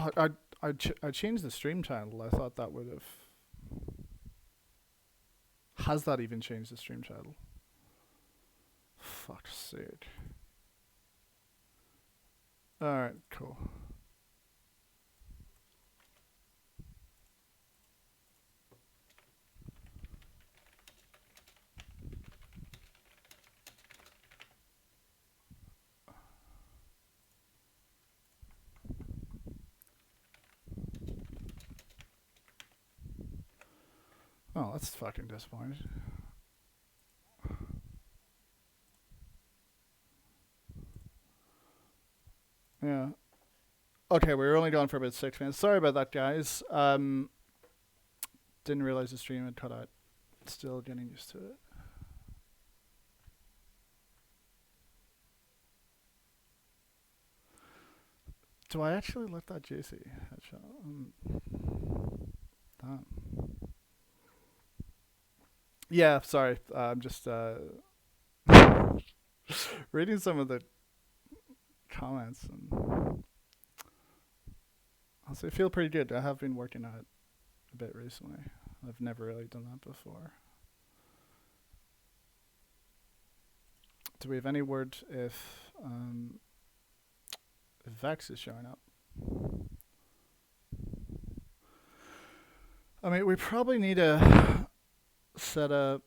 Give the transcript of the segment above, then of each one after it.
Oh, I changed the stream title. I thought that would have. Has that even changed the stream title? Fuck's sake. Alright, cool. Oh, that's fucking disappointing. Yeah. Okay, we were only going for about 6 minutes. Sorry about that, guys. Didn't realize the stream had cut out. Still getting used to it. Do I actually let that JC headshot? Damn. Yeah, sorry. I'm just reading some of the comments, and I feel pretty good. I have been working out a bit recently. I've never really done that before. Do we have any word if Vex is showing up? I mean, we probably need to set up.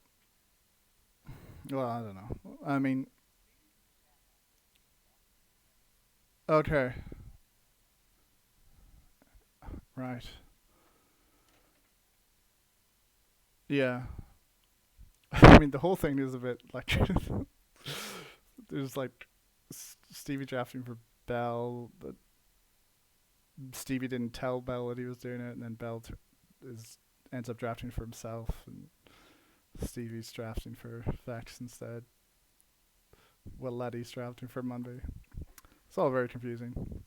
Well, I don't know. I mean, okay, right. Yeah. I mean, the whole thing is a bit like there's like Stevie drafting for Bell, but Stevie didn't tell Bell that he was doing it, and then Bell ends up drafting for himself, and Stevie's drafting for Vex instead. Well, Letty's drafting for Monday. It's all very confusing.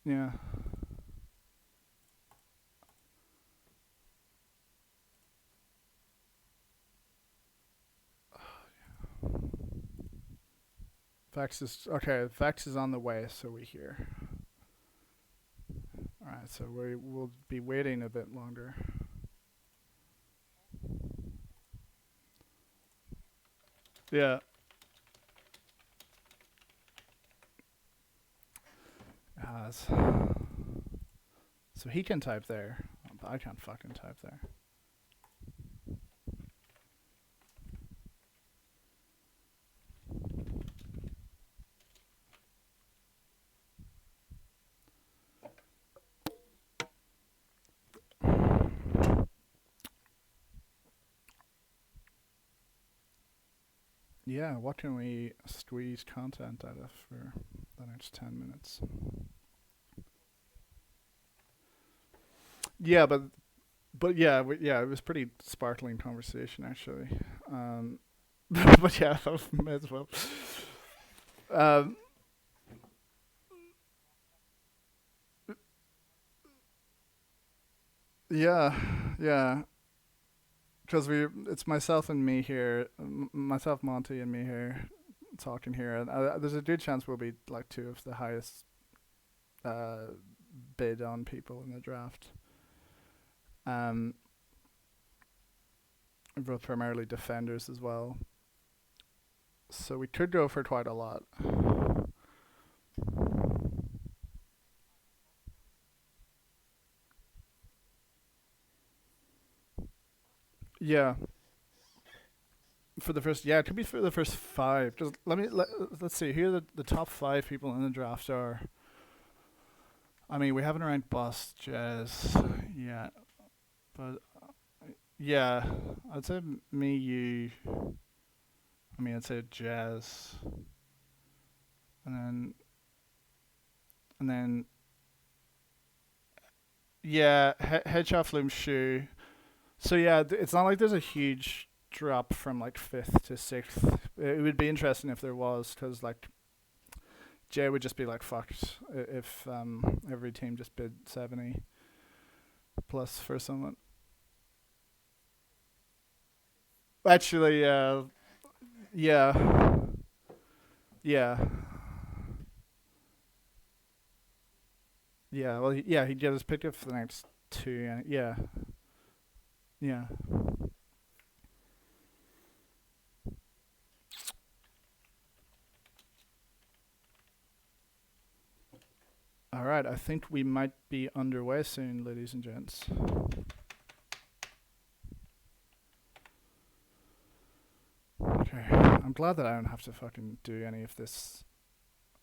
Yeah. Vex is okay. Vex is on the way, so we hear. All right, so we will be waiting a bit longer. Yeah. So he can type there, but I can't fucking type there. Yeah, what can we squeeze content out of for the next 10 minutes? Yeah, but yeah, yeah, it was pretty sparkling conversation actually. But yeah, may as well. Um, yeah, yeah, because it's myself and me here, myself, Monte, and me here talking here, and there's a good chance we'll be like two of the highest uh, bid on people in the draft. Um, both primarily defenders as well. So we could go for quite a lot. Yeah, for the first, yeah, it could be for the first five. Just let's see. Here, the top five people in the draft are. I mean, we haven't ranked Boss Jazz yet, but yeah, I'd say me, you. I mean, I'd say Jazz, and then yeah, Headshot Flume Shoe. So yeah, it's not like there's a huge drop from like fifth to sixth. It would be interesting if there was, because like Jay would just be like fucked if every team just bid 70 plus for someone. Actually, yeah, yeah, yeah. Well, yeah, he just picked up for the next two. And yeah, yeah. All right, I think we might be underway soon, ladies and gents. Okay, I'm glad that I don't have to fucking do any of this.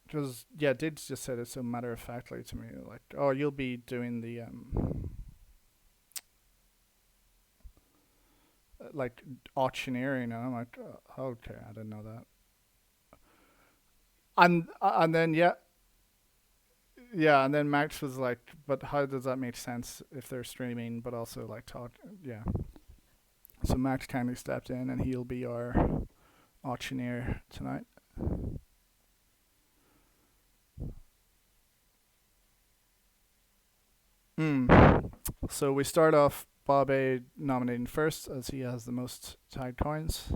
Because, yeah, Diggs just said it so matter of factly to me. Like, oh, you'll be doing the, like, auctioneering. And I'm like, oh, okay, I didn't know that. And then, yeah, yeah, and then Max was like, but how does that make sense if they're streaming, but also, like, talk? Yeah. So Max kindly stepped in, and he'll be our auctioneer tonight. So we start off Bob A nominating first, as he has the most tagged coins.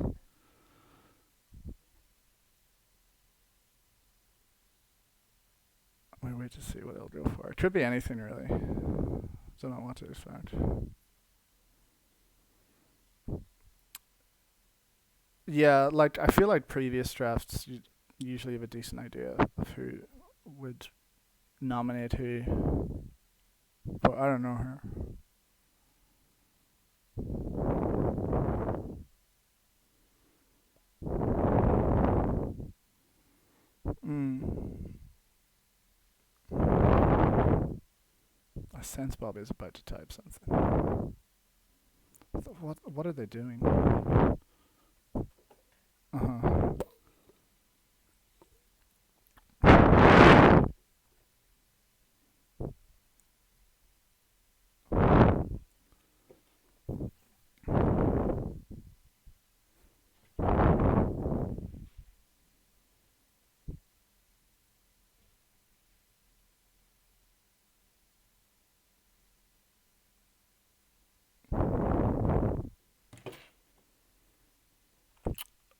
We wait to see what he'll go for. It could be anything really. Don't know what to expect. Yeah, like I feel like previous drafts you usually have a decent idea of who would nominate who, but I don't know her. I sense Bob is about to type something. What are they doing? Uh-huh.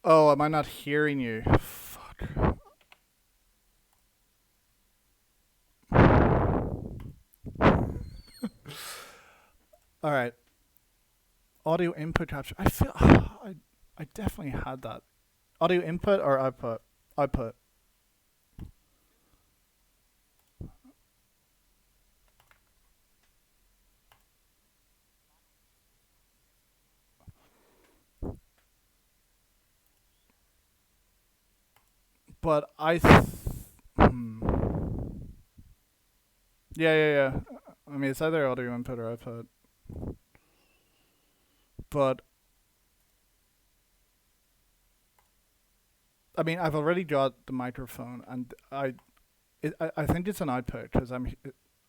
Oh, am I not hearing you? Fuck. All right. Audio input capture. I feel I definitely had that. Audio input or output? Output. But hmm. Yeah. I mean, it's either audio input or output. But I mean, I've already got the microphone, and I think it's an output because I don't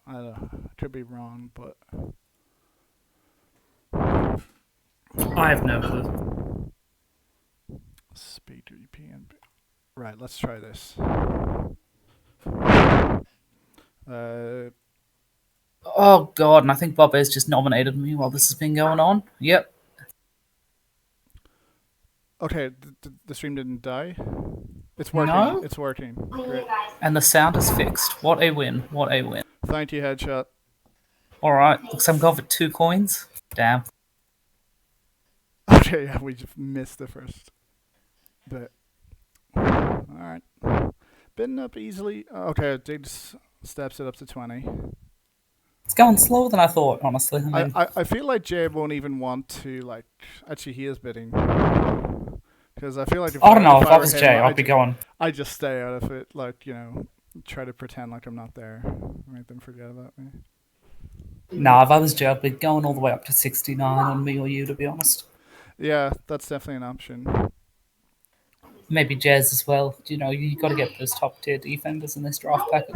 know, could be wrong, but I have no clue. speaker EPN. Right, let's try this. Oh god, and I think Bob has just nominated me while this has been going on. Yep. Okay, the stream didn't die. It's working. No? It's working. Great. And the sound is fixed. What a win. What a win. Thank you, Headshot. Alright, looks like I'm going for 2 coins. Damn. Okay, yeah, we just missed the first bit. Alright. Bidding up easily. Okay, Diggs steps it up to 20. It's going slower than I thought, honestly. I feel like Jay won't even want to, like. Actually, he is bidding. Because I feel like I don't know, if I was Jay, I'd be going. I just stay out of it, like, try to pretend like I'm not there. Make them forget about me. Nah, if I was Jay, I'd be going all the way up to 69 on me or you, to be honest. Yeah, that's definitely an option. Maybe Jazz as well. You got to get those top tier defenders in this draft packet.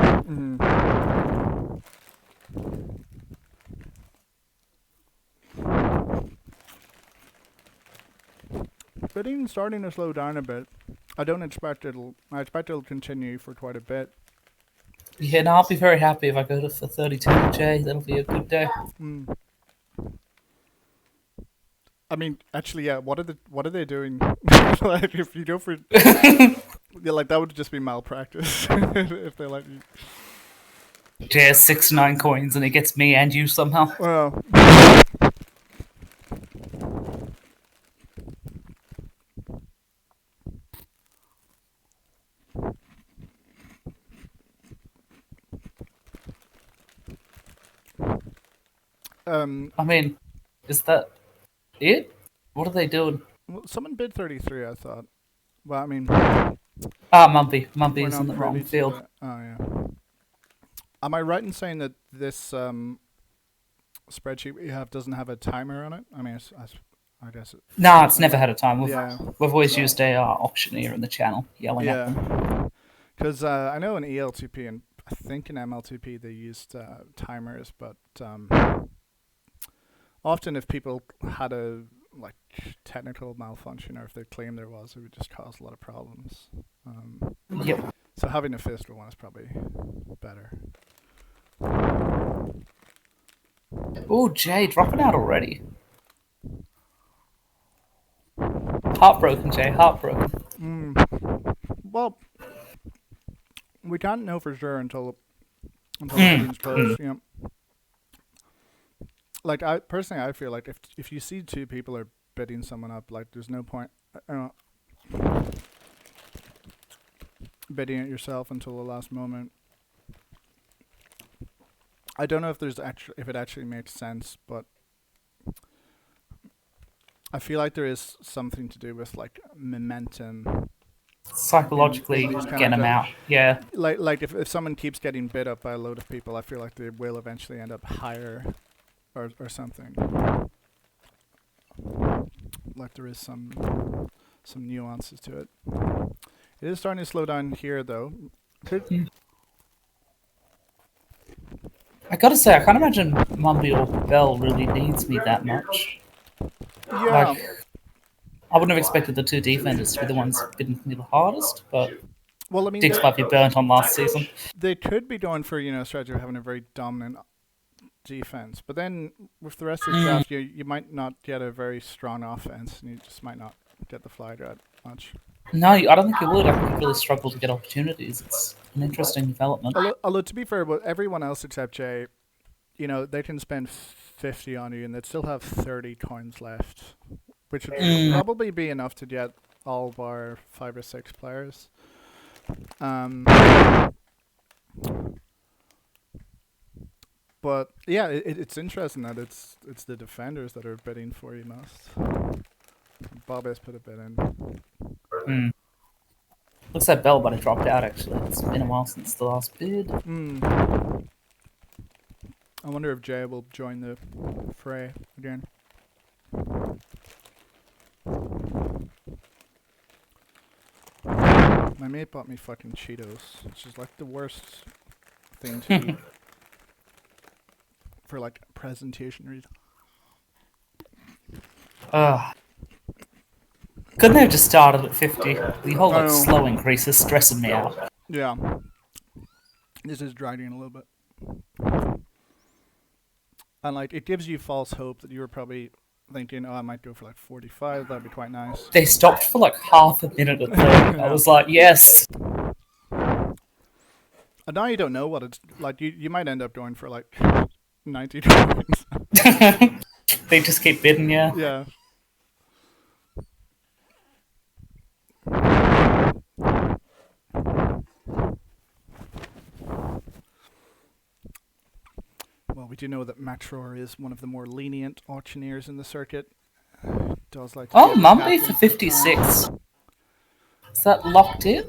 Bidding starting to slow down a bit. I expect it'll continue for quite a bit. Yeah, no, I'll be very happy if I go to for 32 Jay. That'll be a good day. I mean, actually, yeah. What are they doing? Like, if you go for, yeah, like that would just be malpractice if they let you. Jez 6 9 coins, and it gets me and you somehow. Well, I mean, is that it? What are they doing? well, someone bid 33. I thought. Well, I mean, Ah, Mumpy. we're Mumpy's in not the wrong privy to field. the. Oh yeah. Am I right in saying that this spreadsheet we have doesn't have a timer on it? I mean, I guess it. Nah, it's never had a time. Yeah. We've always used a auctioneer in the channel yelling at them. Yeah. Because I know in ELTP and I think in MLTP they used timers, but often if people had a like technical malfunction or if they claimed there was, it would just cause a lot of problems. Yep. So having a physical one is probably better. Oh, Jay, dropping out already. Heartbroken, Jay. Heartbroken. Well, we can't know for sure until the meetings close. You know, like I personally, I feel like if you see two people are bidding someone up, like there's no point bidding it yourself until the last moment. I don't know if it actually makes sense, but I feel like there is something to do with like momentum. Psychologically, in these kind get of them out. Yeah. Like if someone keeps getting bid up by a load of people, I feel like they will eventually end up higher, or something. Like there is some nuances to it. It is starting to slow down here, though. I gotta say, I can't imagine Mumpy or Bell really needs me that much. Yeah. Like, I wouldn't have expected the two defenders to be the ones bidding me the hardest, but Well, I mean, Dix might be burnt on last season. they could be going for a strategy of having a very dominant defense, but then with the rest of the draft, you might not get a very strong offense, and you just might not get the fly that much. No, I don't think you would. I think you really struggle to get opportunities. It's an interesting development. Although to be fair, but everyone else except Jay, they can spend 50 on you, and they'd still have 30 coins left, which would probably be enough to get all of our 5 or 6 players. But yeah, it's interesting that it's the defenders that are bidding for you most. Bob has put a bid in. Looks like Bell might have dropped out, actually. It's been a while since the last bid. I wonder if Jay will join the fray again. My mate bought me fucking Cheetos, which is like the worst thing to eat for like presentation reason. Couldn't they have just started at 50? The whole slow increase is stressing me out. Yeah. This is dragging a little bit. And like it gives you false hope that you were probably thinking, oh, I might go for like 45, that'd be quite nice. They stopped for like half a minute at 30. I was like, yes. And now you don't know what it's like. You might end up going for like 90 coins. They just keep bidding, yeah. Yeah. Well, we do know that Meherethere is one of the more lenient auctioneers in the circuit. Does like Mumpy for 56. Is that locked in?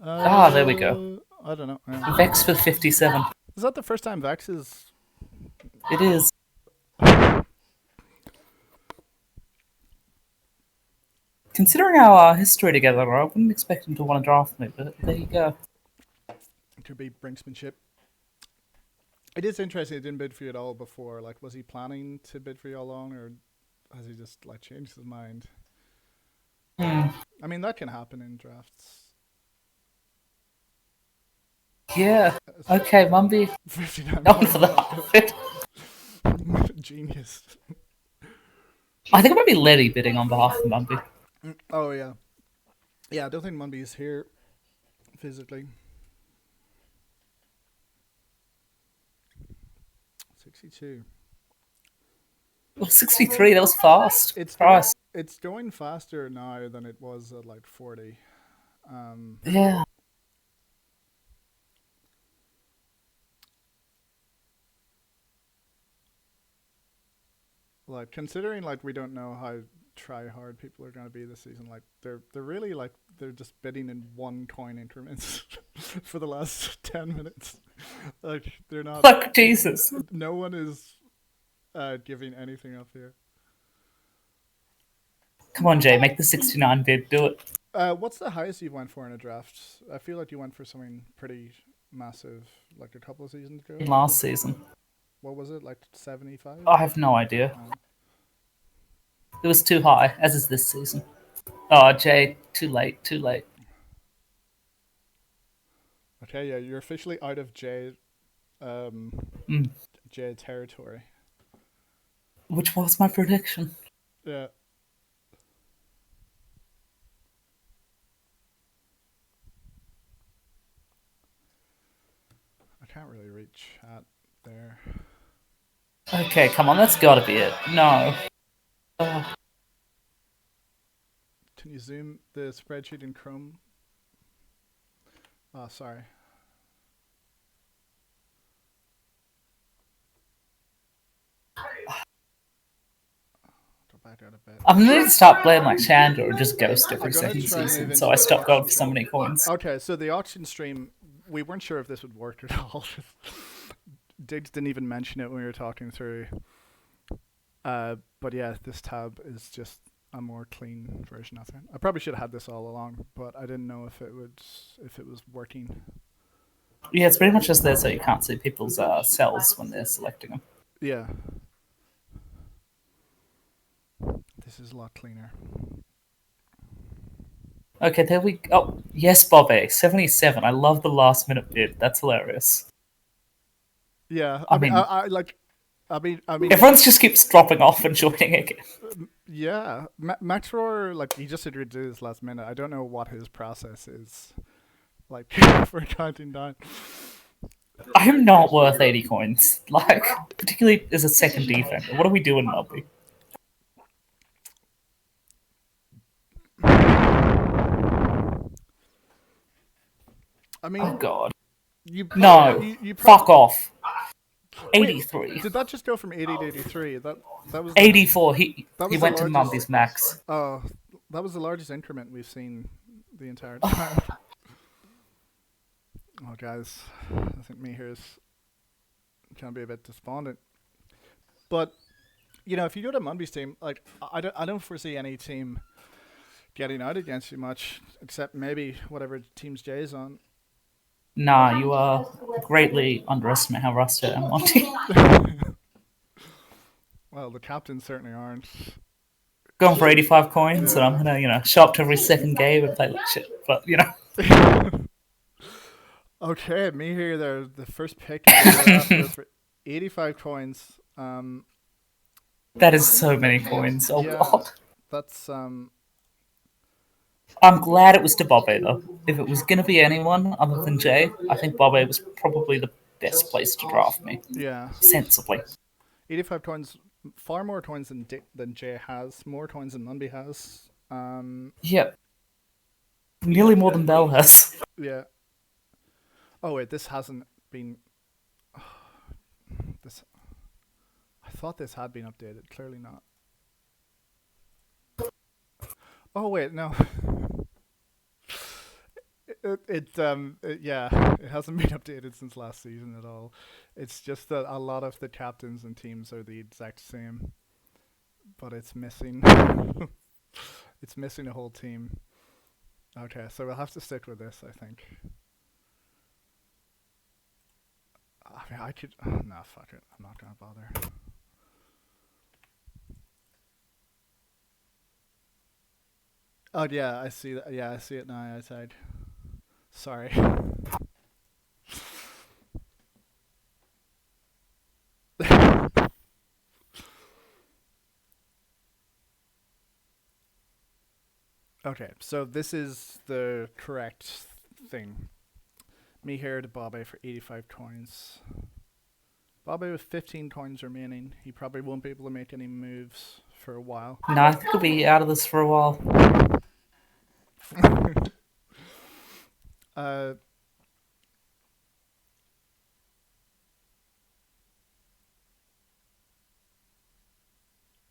There we go. I don't know. Vex for 57. Is that the first time Vex is? It is. Considering our history together, I wouldn't expect him to want to draft me, but there you go. It could be brinksmanship. It is interesting he didn't bid for you at all before. Like, was he planning to bid for you all along, or has he just like changed his mind? I mean, that can happen in drafts. Yeah. Okay, Mumpy. 59. Going for the outfit. Genius. I think it might be Letty bidding on behalf of Mumby. Oh yeah, yeah. I don't think Munby's here physically. 62. Well, 63, that was fast. It's going. Christ. It's going faster now than it was at like 40. Yeah. Like considering like we don't know how try hard people are going to be this season. Like they're really like they're just bidding in one coin increments for the last 10 minutes. Like they're not. Fuck Jesus. No one is giving anything up here. Come on, Jay, make the 69 bid. Do it. What's the highest you went for in a draft? I feel like you went for something pretty massive, like a couple of seasons ago. Last season. What was it, like 75? I have no idea. It was too high, as is this season. Oh, Jay, too late, too late. Okay, yeah, you're officially out of J territory. Which was my prediction. Yeah. I can't really reach chat there. Okay, come on, that's gotta be it. No. Can you zoom the spreadsheet in Chrome? Oh, sorry. Go back out a bit. I'm gonna need to start playing like Chandler or just Ghost every I'm gonna second try and season, move so into I the stopped going for auction so many coins. Okay, so the auction stream, we weren't sure if this would work at all. Diggs didn't even mention it when we were talking through. But yeah, this tab is just a more clean version of it. I probably should have had this all along, but I didn't know if it was working. Yeah, it's pretty much just there so you can't see people's cells when they're selecting them. Yeah. This is a lot cleaner. Okay, there we go. Oh, yes, Bobby, 77. I love the last minute bid. That's hilarious. Yeah, I mean, I mean, everyone just keeps dropping off and joining again. Yeah, Max Roar, like he just agreed to do this last minute. I don't know what his process is, like for counting down. I'm not worth 80 coins. Like, particularly as a second defender. What are we doing, Bobby? I mean, Oh God. you Fuck off. 83. Wait, did that just go from 80 to 83? That was 84. He was went the to largest- Mumby's max. Oh, that was the largest increment we've seen the entire time. Oh, guys, I think Meherethere's can be a bit despondent. But you know, if you go to Munby's team, like I don't foresee any team getting out against you much, except maybe whatever team's Jay's on. Nah, you greatly underestimate how rusty I am, Monte. Well, the captains certainly aren't. Going for 85 coins, and I'm gonna, show up to every second game and play like shit. But Okay, Meherethere, the first pick goes for 85 coins. That is so many coins. Oh yeah, God. That's I'm glad it was to Bobby though. If it was gonna be anyone other than Jay, I think Bobby was probably the best place to draft me. Yeah. Sensibly. 85 coins, far more coins than Jay has, more coins than Munby has. Yeah. Nearly more than Bell has. Yeah. Oh wait, this hasn't been. This. I thought this had been updated. Clearly not. Oh wait, no. It hasn't been updated since last season at all. It's just that a lot of the captains and teams are the exact same, but it's missing. It's missing a whole team. Okay, so we'll have to stick with this, I think. I mean, I could. Nah, fuck it. I'm not gonna bother. Oh yeah, I see that. Yeah, I see it now outside. Sorry. Okay, so this is the correct thing. Meherethere to Bobe for 85 coins. Bobe with 15 coins remaining. He probably won't be able to make any moves for a while. No, I think he'll be out of this for a while. uh,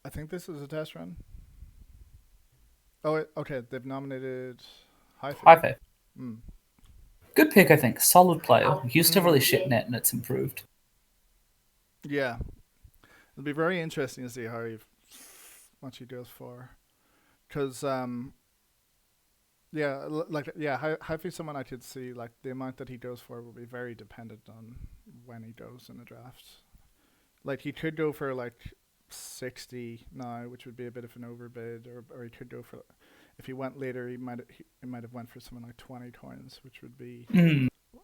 I think this is a test run. Oh, okay. They've nominated Hyphy. Hyphe. Mm. Good pick, I think. Solid player. Used to really shit net, and it's improved. Yeah. It'll be very interesting to see much he goes for. Because, Hyphy's someone I could see, like, the amount that he goes for will be very dependent on when he goes in the draft. Like, he could go for, like, 60 now, which would be a bit of an overbid, or he could go for, if he went later, he might have went for someone like 20 coins, which would be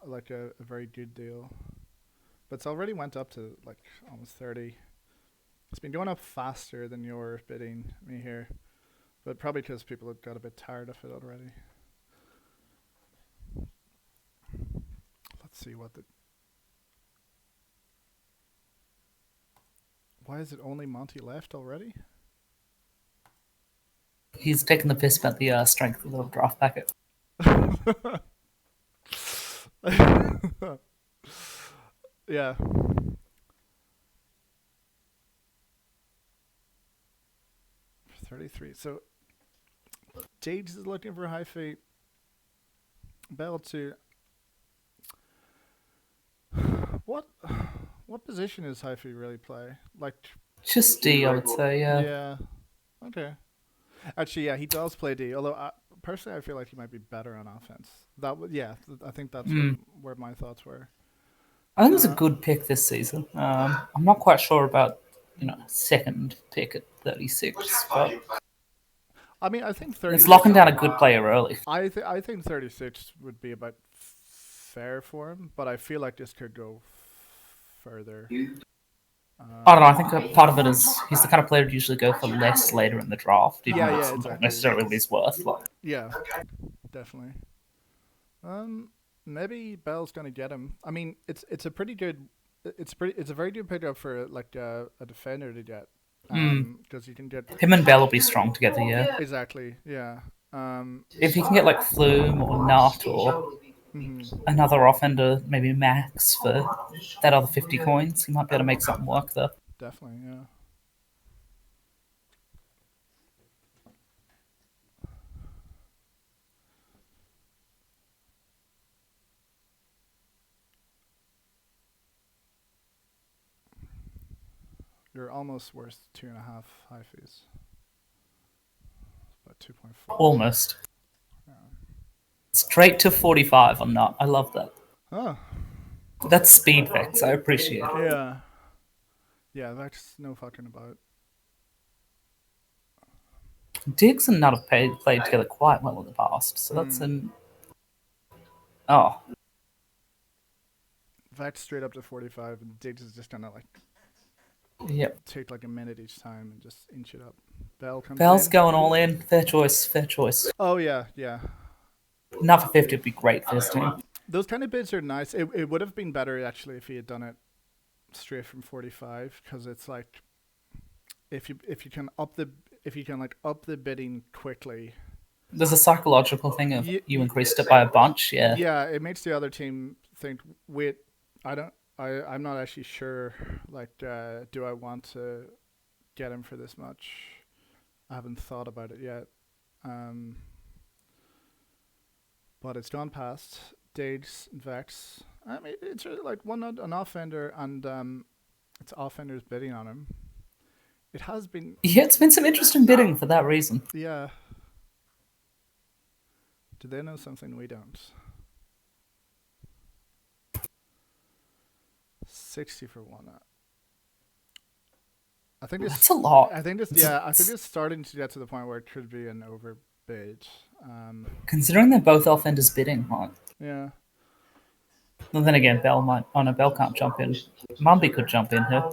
like a very good deal. But it's already went up to like almost 30. It's been going up faster than your bidding, me here, but probably because people have got a bit tired of it already. Let's see what the. Why is it only Monte left already? He's taking the piss about the strength of the draft packet. Yeah. $33. So Jade is looking for Hyphy. Bell to. What position does Hyphy really play? Like Just D, I would say, yeah. Yeah. Okay. Actually, yeah, he does play D. Although personally, I feel like he might be better on offense. I think that's where my thoughts were. I think it's a good pick this season. I'm not quite sure about second pick at 36, but I mean, I think 36. it's locking down a good player early. I think 36 would be about fair for him, but I feel like this could go further. I don't know. I think part of it is he's the kind of player who usually go for less later in the draft. Even though it's exactly. not necessarily what he's worth. Like. Yeah, definitely. Maybe Bell's gonna get him. I mean, it's a pretty good. It's a very good pickup for like a defender to get. Because you can get him and Bell will be strong together. Yeah. Exactly. Yeah. If he can get like Flume or Nut or another offender, maybe Max for that other 50 coins, he might be able to make something work there. Definitely. Yeah. You're almost worth 2.5 high fees. About 2.4. Almost. Yeah. Straight to 45 on Nut. I love that. Oh. That's speed vex. I appreciate it. Yeah. Yeah, that's no fucking about. Diggs and Nut have played together quite well in the past, so that's an. Oh. Vex straight up to 45, and Diggs is just gonna like. Yep. Take like a minute each time and just inch it up. Bell's going all in. Fair choice. Fair choice. Oh yeah, yeah. Enough for 50 would be great for this team. Those kind of bids are nice. It would have been better actually if he had done it straight from 45, because it's like if you can up the bidding quickly. There's a psychological thing of you increased it by a bunch, yeah. Yeah, it makes the other team think, wait, I'm not actually sure. Like, do I want to get him for this much? I haven't thought about it yet. But it's gone past Dades and Vex. I mean, it's really like an offender, and it's offenders bidding on him. It has been. Yeah, it's been some interesting bidding for that reason. Yeah. Do they know something we don't? 60 for one. I think that's a lot. I think it's starting to get to the point where it could be an overbid. Considering they're both offenders bidding, right? Yeah. Well, then again, Bell can't jump in. Mumby could jump in here.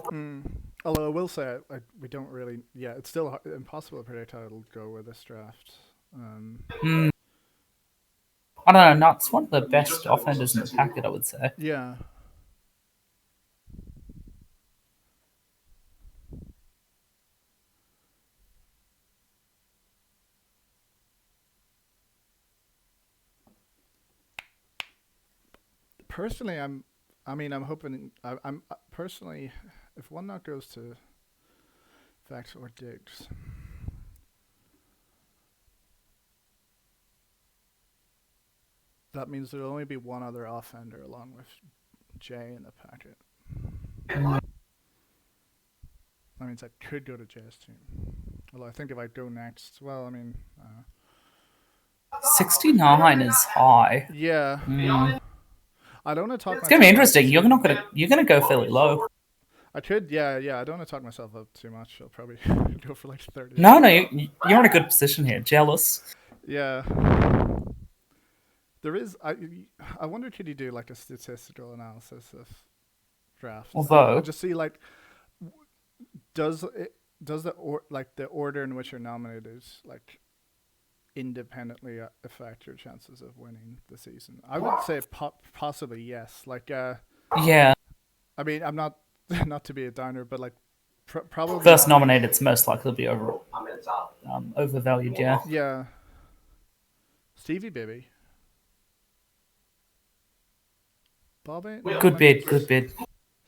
Although I will say, we don't really. Yeah, it's still impossible to predict how it'll go with this draft. I don't know. Nut's one of the best offenders in the packet, I would say. Yeah. Personally, I'm hoping. I'm personally, if one nut goes to Vex or Diggs, that means there'll only be one other offender along with Jay in the packet. That means I could go to Jay's team. Although I think if I go next, well, I mean, 69 is high. yeah. I don't want to talk. It's gonna be interesting. You're gonna go fairly low. I could, yeah. I don't want to talk myself up too much. I'll probably go for like 30. No, you're in a good position here. Jealous. Yeah. There is. I wonder, could you do like a statistical analysis of drafts? Although, I just see like, does the order in which you're nominated like independently affect your chances of winning the season? I would say possibly yes. Like, yeah. I mean, I'm not not to be a downer, but like probably First nominated's most likely to be overvalued. Yeah. Yeah. Stevie baby. Bobby. Good bid. Good bid.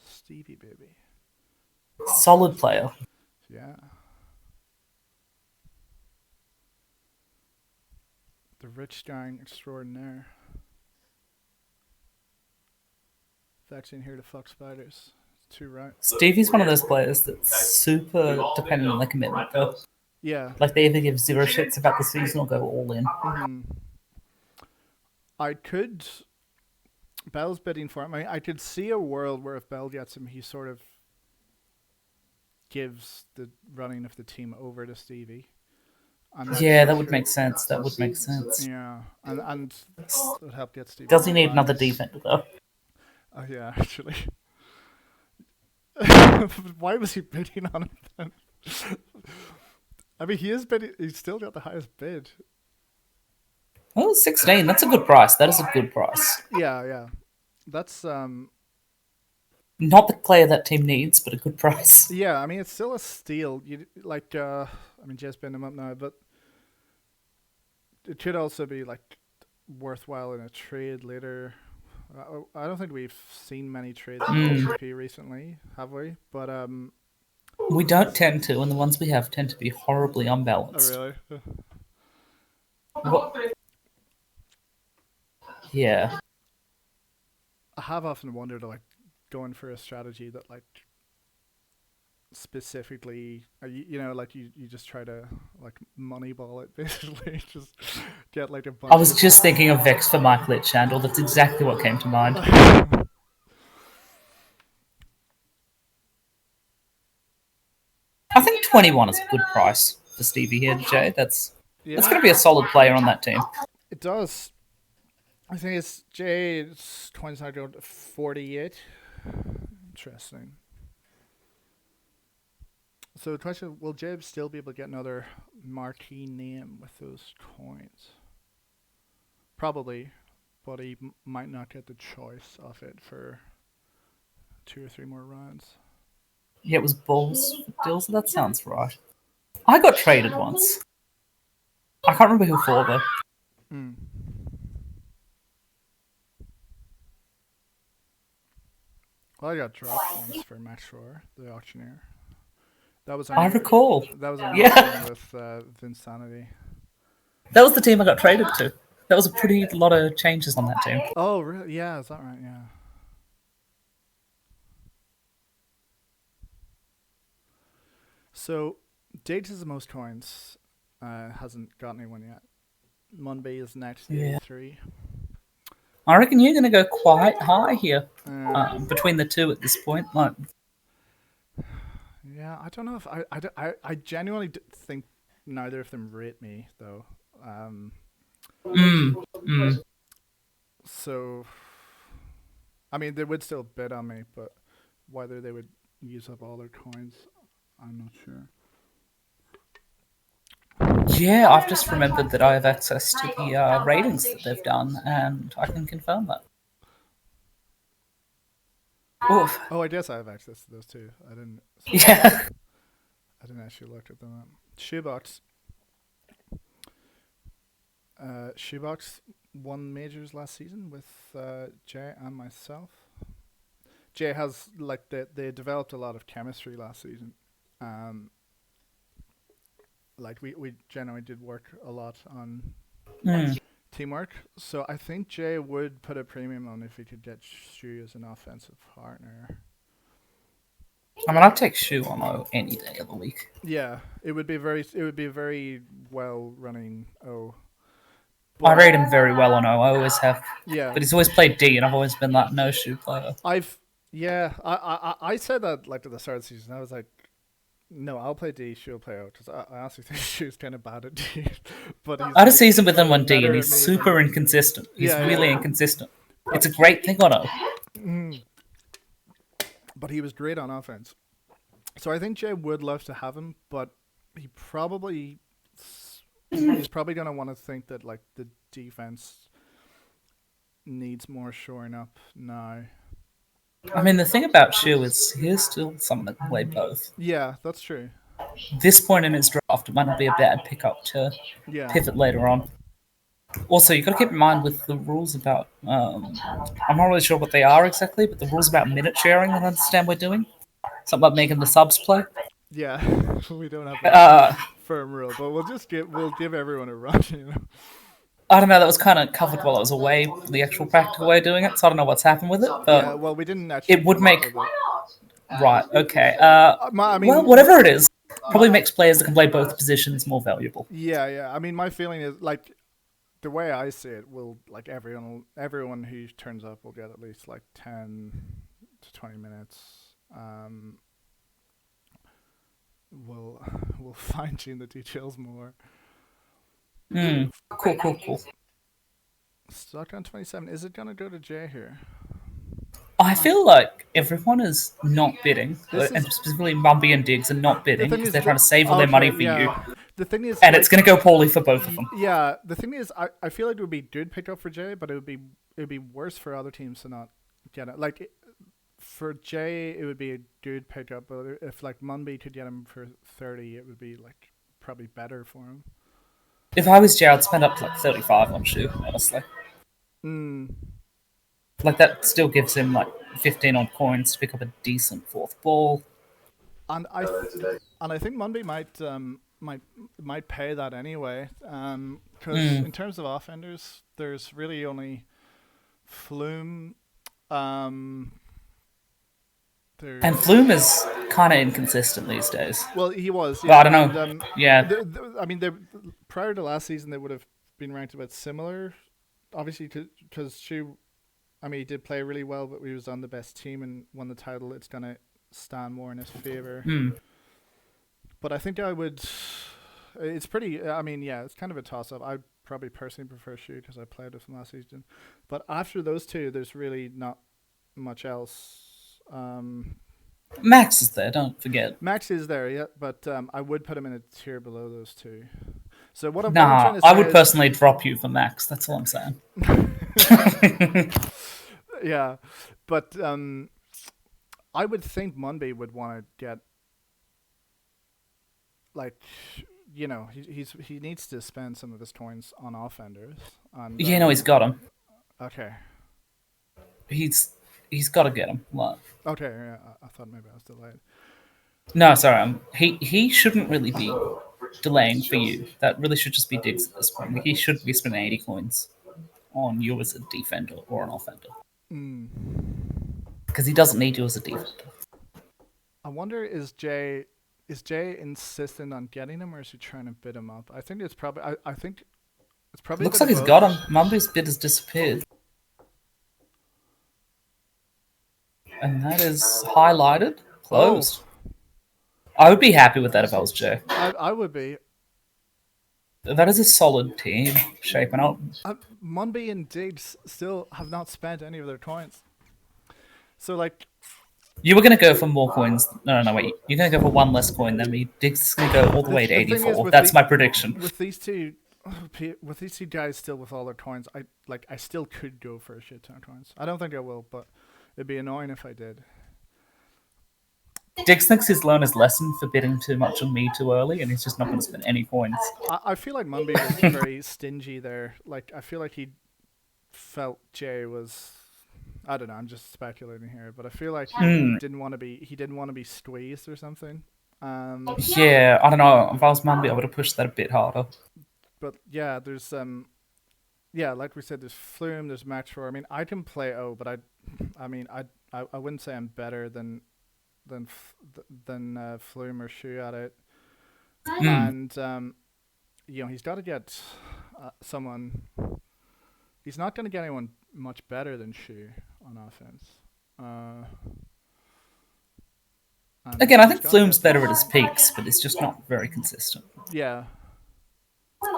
Stevie baby. Solid player. Yeah. The rich gang extraordinaire. Vaccine here to fuck spiders. It's too right. Stevie's one of those players that's super dependent on the commitment, though. Yeah. Like they either give zero shits about the season or go all in. Mm-hmm. I could. Bell's bidding for him. I could see a world where if Bell gets him, he sort of gives the running of the team over to Stevie. Yeah, that would make sense. That would make sense. Yeah, and that would help get Stevie. Does he need another defender though? Oh yeah, actually. Why was he bidding on him then? I mean, he's still got the highest bid. Well, 16. That's a good price. That is a good price. Yeah. That's not the player that team needs, but a good price. Yeah, I mean it's still a steal. You like I mean Jay's bidding him up now, but it could also be like worthwhile in a trade later. I don't think we've seen many trades in OLTP recently, have we? But we don't tend to, and the ones we have tend to be horribly unbalanced. Oh really? What? Yeah. I have often wondered, like, going for a strategy that, like, specifically, like you just try to, like, moneyball it, basically. Just get, like, a bunch. I was just thinking of Vex for Mike Litchandel. That's exactly what came to mind. I think 21 is a good price for Stevie here, Jay. That's going to be a solid player on that team. It does. I think it's Jay's 29 to 48. Interesting. So the question, will Jay still be able to get another marquee name with those coins? Probably, but he might not get the choice of it for 2 or 3 more rounds. Yeah, it was balls for deals. That sounds right. I got traded once. I can't remember who for, though. Well, I got dropped once for Max Rohr, the auctioneer. That was I recall. That was our with Vinsanity. That was the team I got traded to. That was a pretty lot of changes on that team. Oh, really? Yeah, is that right? Yeah. So, Diggs is the most coins. Hasn't got anyone yet. Monte is next, 83. I reckon you're going to go quite high here between the two at this point. Like, yeah, I don't know if I genuinely think neither of them rate me though. So, I mean, they would still bid on me, but whether they would use up all their coins, I'm not sure. Yeah, I've just remembered that I have access to the ratings that they've done, and I can confirm that. Oof. Oh, I guess I have access to those too. I didn't. Sorry, Yeah. I didn't actually look at them. Shoebox. Shoebox won majors last season with Jay and myself. Jay has they developed a lot of chemistry last season. Um, we generally did work a lot on Mm. teamwork. So I think Jay would put a premium on if he could get Shu as an offensive partner. I mean, I'd take Shu on O any day of the week. Yeah, it would be a very well running O. I rate him very well on O. I always have, Yeah, but he's always played D, and I've always been that no Shu player. I said that like at the start of the season. I was like, no, I'll play D. She'll play O because I honestly think Shu's kind of bad at D. But I had a season with him on D, and he's at me super inconsistent. He's Yeah, really inconsistent. It's a great thing on O. but he was great on offense. So I think Jay would love to have him, but he's probably going to want to think that like the defense needs more shoring up now. I mean, the thing about Shu is he is still someone that can play both. Yeah, that's true. This point in his draft, it might not be a bad pickup to Yeah. pivot later on. Also, you've got to keep in mind with the rules about, I'm not really sure what they are exactly, but the rules about minute sharing, I don't understand we're doing. Something about making the subs play. Yeah, we don't have a firm rule, but we'll give everyone a run. You know. I don't know. That was kind of covered while I was away, the actual practical way of doing it. So I don't know what's happened with it. But yeah, well, we didn't actually. It would make right. Okay. I mean, well, whatever it is, probably makes players that can play both positions more valuable. Yeah. I mean, my feeling is like the way I see it. Will like everyone who turns up will get at least like 10 to 20 minutes. We'll fine tune the details more. Cool. Stockdown 27. Is it gonna go to Jay here? I feel like everyone is not bidding, and specifically Mumby and Diggs are not bidding because they're trying to save all their money for you. The thing is, and it's going to go poorly for both of them. Yeah, the thing is, I feel like it would be good pickup for Jay, but it would be worse for other teams to not get it. Like for Jay, it would be a good pickup, but if like Mumby could get him for 30, it would be like probably better for him. If I was Jay, I'd spend up to like 35 on Shu, honestly. Like that still gives him like 15 odd coins to pick up a decent fourth ball. And I think Monday might pay that anyway. Because in terms of offenders, there's really only Flume. And Flume is kind of inconsistent these days. Well, he was. Yeah, but I don't know. I mean, prior to last season, they would have been ranked about similar. Obviously, because he did play really well, but he was on the best team and won the title. It's going to stand more in his favor. But I think I would. It's pretty. I mean, yeah, it's kind of a toss-up. I probably personally prefer Shu because I played with him last season. But after those two, there's really not much else. Max is there. Don't forget. Max is there, yeah, but I would put him in a tier below those two. So what I'm trying to say I would personally drop you for Max. That's all I'm saying. Yeah, but I would think Monday would want to get like, you know, he needs to spend some of his coins on offenders. And, he's got him. Okay. He's got to get him. What? Okay, yeah, I thought maybe I was delayed. No, sorry. He shouldn't really be delaying for you. That really should just be Diggs at this point. He should be spending 80 coins on you as a defender or an offender. Because he doesn't need you as a defender. I wonder, is Jay insistent on getting him, or is he trying to bid him up? I think it's probably. I think it's probably. Looks like he's got him. Mumby's bid has disappeared. And that is highlighted. Closed. Oh. I would be happy with that if I was Jay. I would be. That is a solid team shaping up. Monby and Diggs still have not spent any of their coins. So, like, You were going to go for more coins. No, wait. You're going to go for one less coin than me. Diggs is going to go all the way to The thing is 84. That's my prediction. with these two. With these two guys still with all their coins, I still could go for a shit ton of coins. I don't think I will, but it'd be annoying if I did. Diggs thinks he's learned his lesson for bidding too much on me too early, and he's just not going to spend any coins. I feel like Mumby was very stingy there. Like I feel like he felt Jay was. I don't know. I'm just speculating here, but I feel like he didn't want to be. He didn't want to be squeezed or something. Yeah, I don't know. If I was Mumby, I would have pushed that a bit harder. But yeah, there's yeah, like we said, there's Flume, there's Max4. I mean, I can play O, but I wouldn't say I'm better than Flume or Shu at it. And he's got to get someone. He's not going to get anyone much better than Shu on offense. Again, I think Flume's better at his peaks, but it's just not very consistent. Yeah.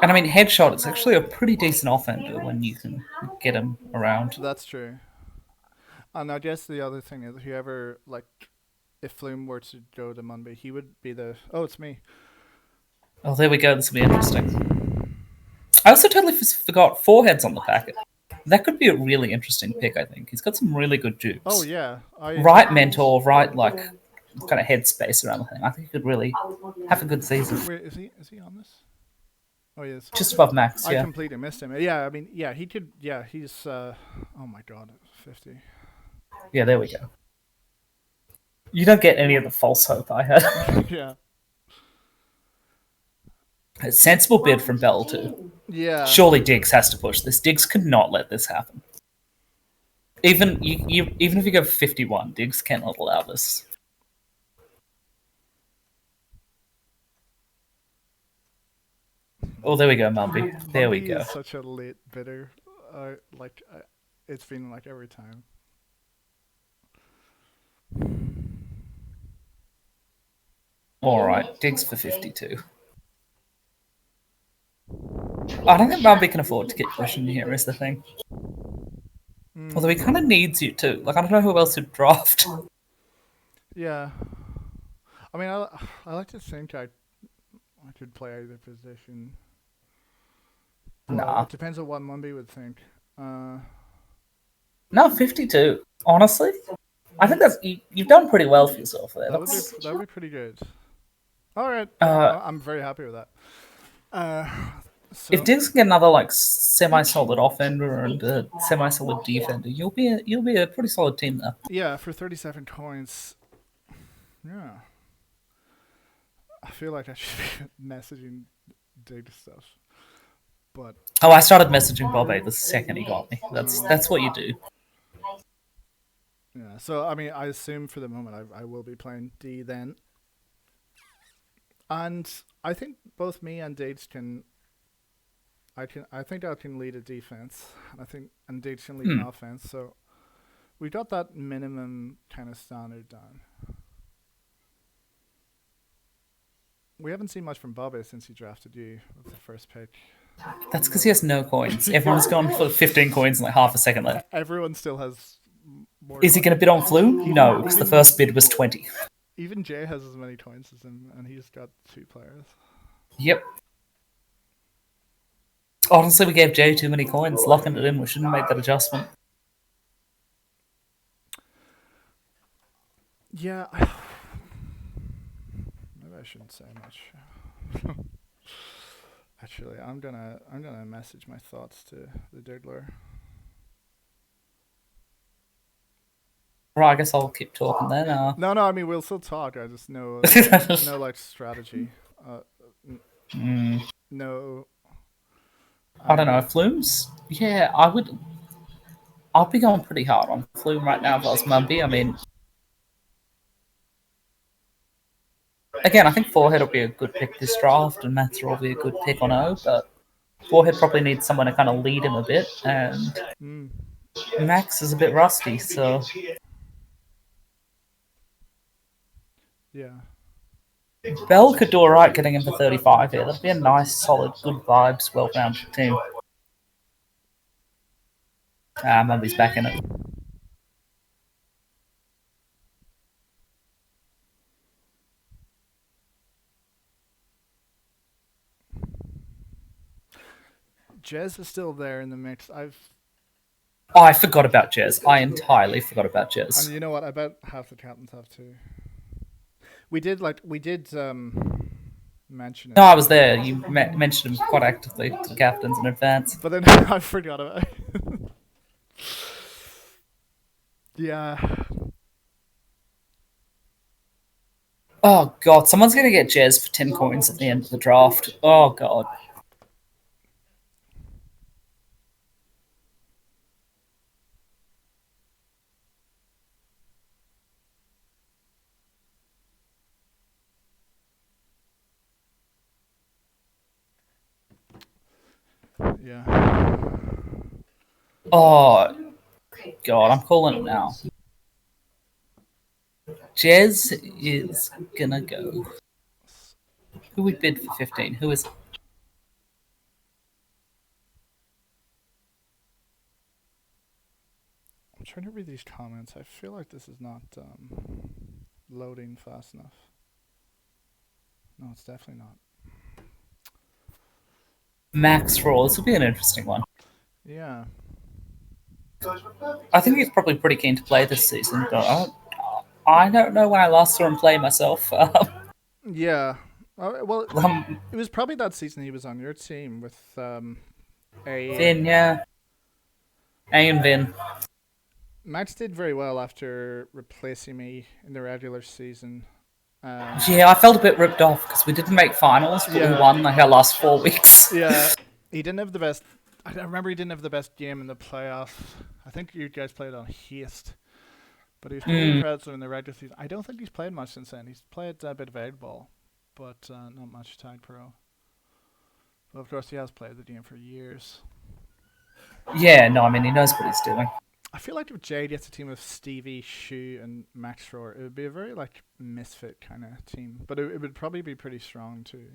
And I mean, Headshot is actually a pretty decent offender when you can get him around. That's true. And I guess the other thing is, whoever, like, if Flume were to go to Monday, he would be the. Oh, it's me. Oh, there we go. This will be interesting. I also totally forgot Forehead's on the packet. That could be a really interesting pick, I think. He's got some really good dupes. Oh, yeah. Right mentor, right, like, kind of headspace around the thing. I think he could really have a good season. Wait, is he on this? Oh, he is. Just above Max, yeah. I completely missed him. Yeah, I mean, yeah, he could. Yeah, he's. Oh my god, 50. Yeah, there we go. You don't get any of the false hope I had. Yeah. A sensible bid from Bell too. Yeah. Surely Diggs has to push this. Diggs could not let this happen. Even if you go 51, Diggs cannot allow this. Oh, there we go, Mumby. There we go. Is such a late bidder. It's been like every time. All right, Diggs for 52. I don't think Mumby can afford to get pushing here, is the thing. Although he kind of needs you too. Like, I don't know who else would draft. Yeah. I mean, I like to think I could play either position. Nah. It depends on what Mumby would think. No, 52. Honestly, I think you've done pretty well for yourself there. That would be pretty good. All right, I'm very happy with that. So if Diggs can get another like semi-solid offender and a semi-solid defender, you'll be a pretty solid team there. Yeah, for 37 coins. Yeah, I feel like I should be messaging Diggs stuff. But I started messaging Bobby the second he got me. That's what you do. Yeah, so I mean, I assume for the moment I will be playing D then, and I think both me and Diggs can. I think I can lead a defense, and Diggs can lead an offense. So we got that minimum kind of standard done. We haven't seen much from Bobby since he drafted you with the first pick. That's because he has no coins. Everyone's gone for 15 coins in like half a second left. Everyone still has more. Is he going to bid on Flume? No, because the first bid was 20. Even Jay has as many coins as him, and he's got 2 players. Yep. Honestly, we gave Jay too many coins. Locking it in, we shouldn't have made that adjustment. Yeah. Maybe I shouldn't say much. Actually, I'm gonna message my thoughts to the Diggler. Right, I guess I'll keep talking then. No, I mean we'll still talk. I just know no like strategy. No. I don't know. Flumes? Yeah, I'd be going pretty hard on Flume right now if I was Mumby. I mean, again, I think Forehead will be a good pick this draft, and Meherethere will be a good pick on O, but Forehead probably needs someone to kind of lead him a bit, and Max is a bit rusty, so. Yeah. Bell could do alright getting him for 35 here. That'd be a nice, solid, good vibes, well-rounded team. Mumby's back in it. Jez is still there in the mix. Oh, I forgot about Jez. I entirely forgot about Jez. And you know what? I bet half the captains have too. We did mention it. No, I was there. You mentioned him quite actively to the captains in advance. But then I forgot about it. Yeah. Oh god, someone's gonna get Jez for 10 coins at the end of the draft. Oh god. Yeah. Oh god, I'm calling it now. Jez is gonna go. Who we bid for 15? Who is it? I'm trying to read these comments. I feel like this is not loading fast enough. No, it's definitely not. Max Raw. This will be an interesting one. Yeah. I think he's probably pretty keen to play this season, but I don't know when I last saw him play myself. Yeah. Well, it was probably that season he was on your team with Vin, yeah. A and Vin. Max did very well after replacing me in the regular season. Yeah, I felt a bit ripped off because we didn't make finals, but we won like our last 4 weeks. Yeah, he didn't have the best. I remember he didn't have the best game in the playoffs. I think you guys played on haste, but he was pretty impressive in the regular season. I don't think he's played much since then. He's played a bit of 8-ball, but not much tag pro. But of course, he has played the game for years. Yeah, no, I mean he knows what he's doing. I feel like if Jade gets a team of Stevie, Shu, and Max Roar, it would be a very like misfit kind of team. But it would probably be pretty strong too.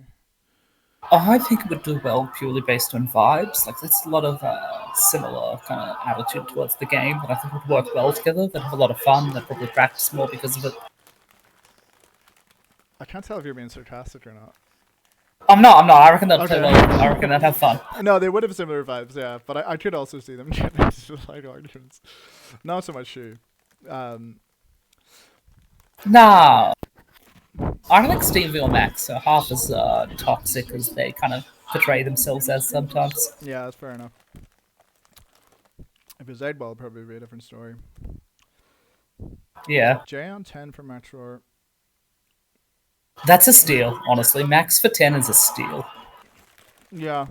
I think it would do well purely based on vibes. Like there's a lot of similar kind of attitude towards the game that I think would work well together. They'd have a lot of fun. They'd probably practice more because of it. I can't tell if you're being sarcastic or not. I'm not. I reckon they'll play well. I reckon they'd have fun. No, they would have similar vibes, yeah. But I could also see them get into like arguments. Not so much Shu. Nah. I don't think Stevie or Max are half as toxic as they kind of portray themselves as sometimes. Yeah, that's fair enough. If it's 8-ball, it'd probably be a different story. Yeah. J on 10 for Max Roar. That's a steal, honestly. Max for 10 is a steal. Yeah.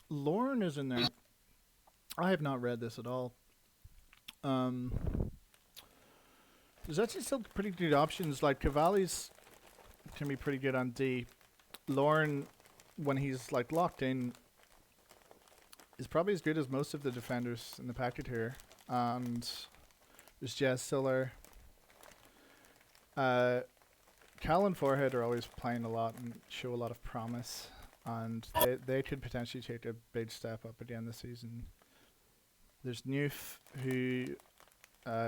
Lauren is in there. I have not read this at all. There's actually still pretty good options. Like Cavalli's can be pretty good on D. Lauren, when he's like locked in, is probably as good as most of the defenders in the packet here. And there's Jazz Siller. Cal and Forehead are always playing a lot and show a lot of promise, and they could potentially take a big step up at the end of the season. There's Newf, who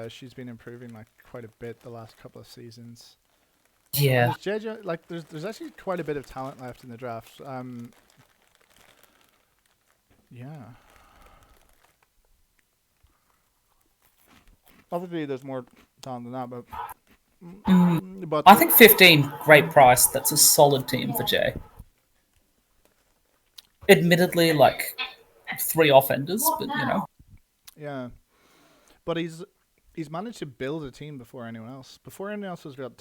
she's been improving like quite a bit the last couple of seasons. Yeah. There's JJ, like there's actually quite a bit of talent left in the draft. Yeah. Obviously, there's more talent than that, but I think 15, great price. That's a solid team for Jay. Admittedly, like 3 offenders, but you know. Yeah, but he's managed to build a team before anyone else. Before anyone else has got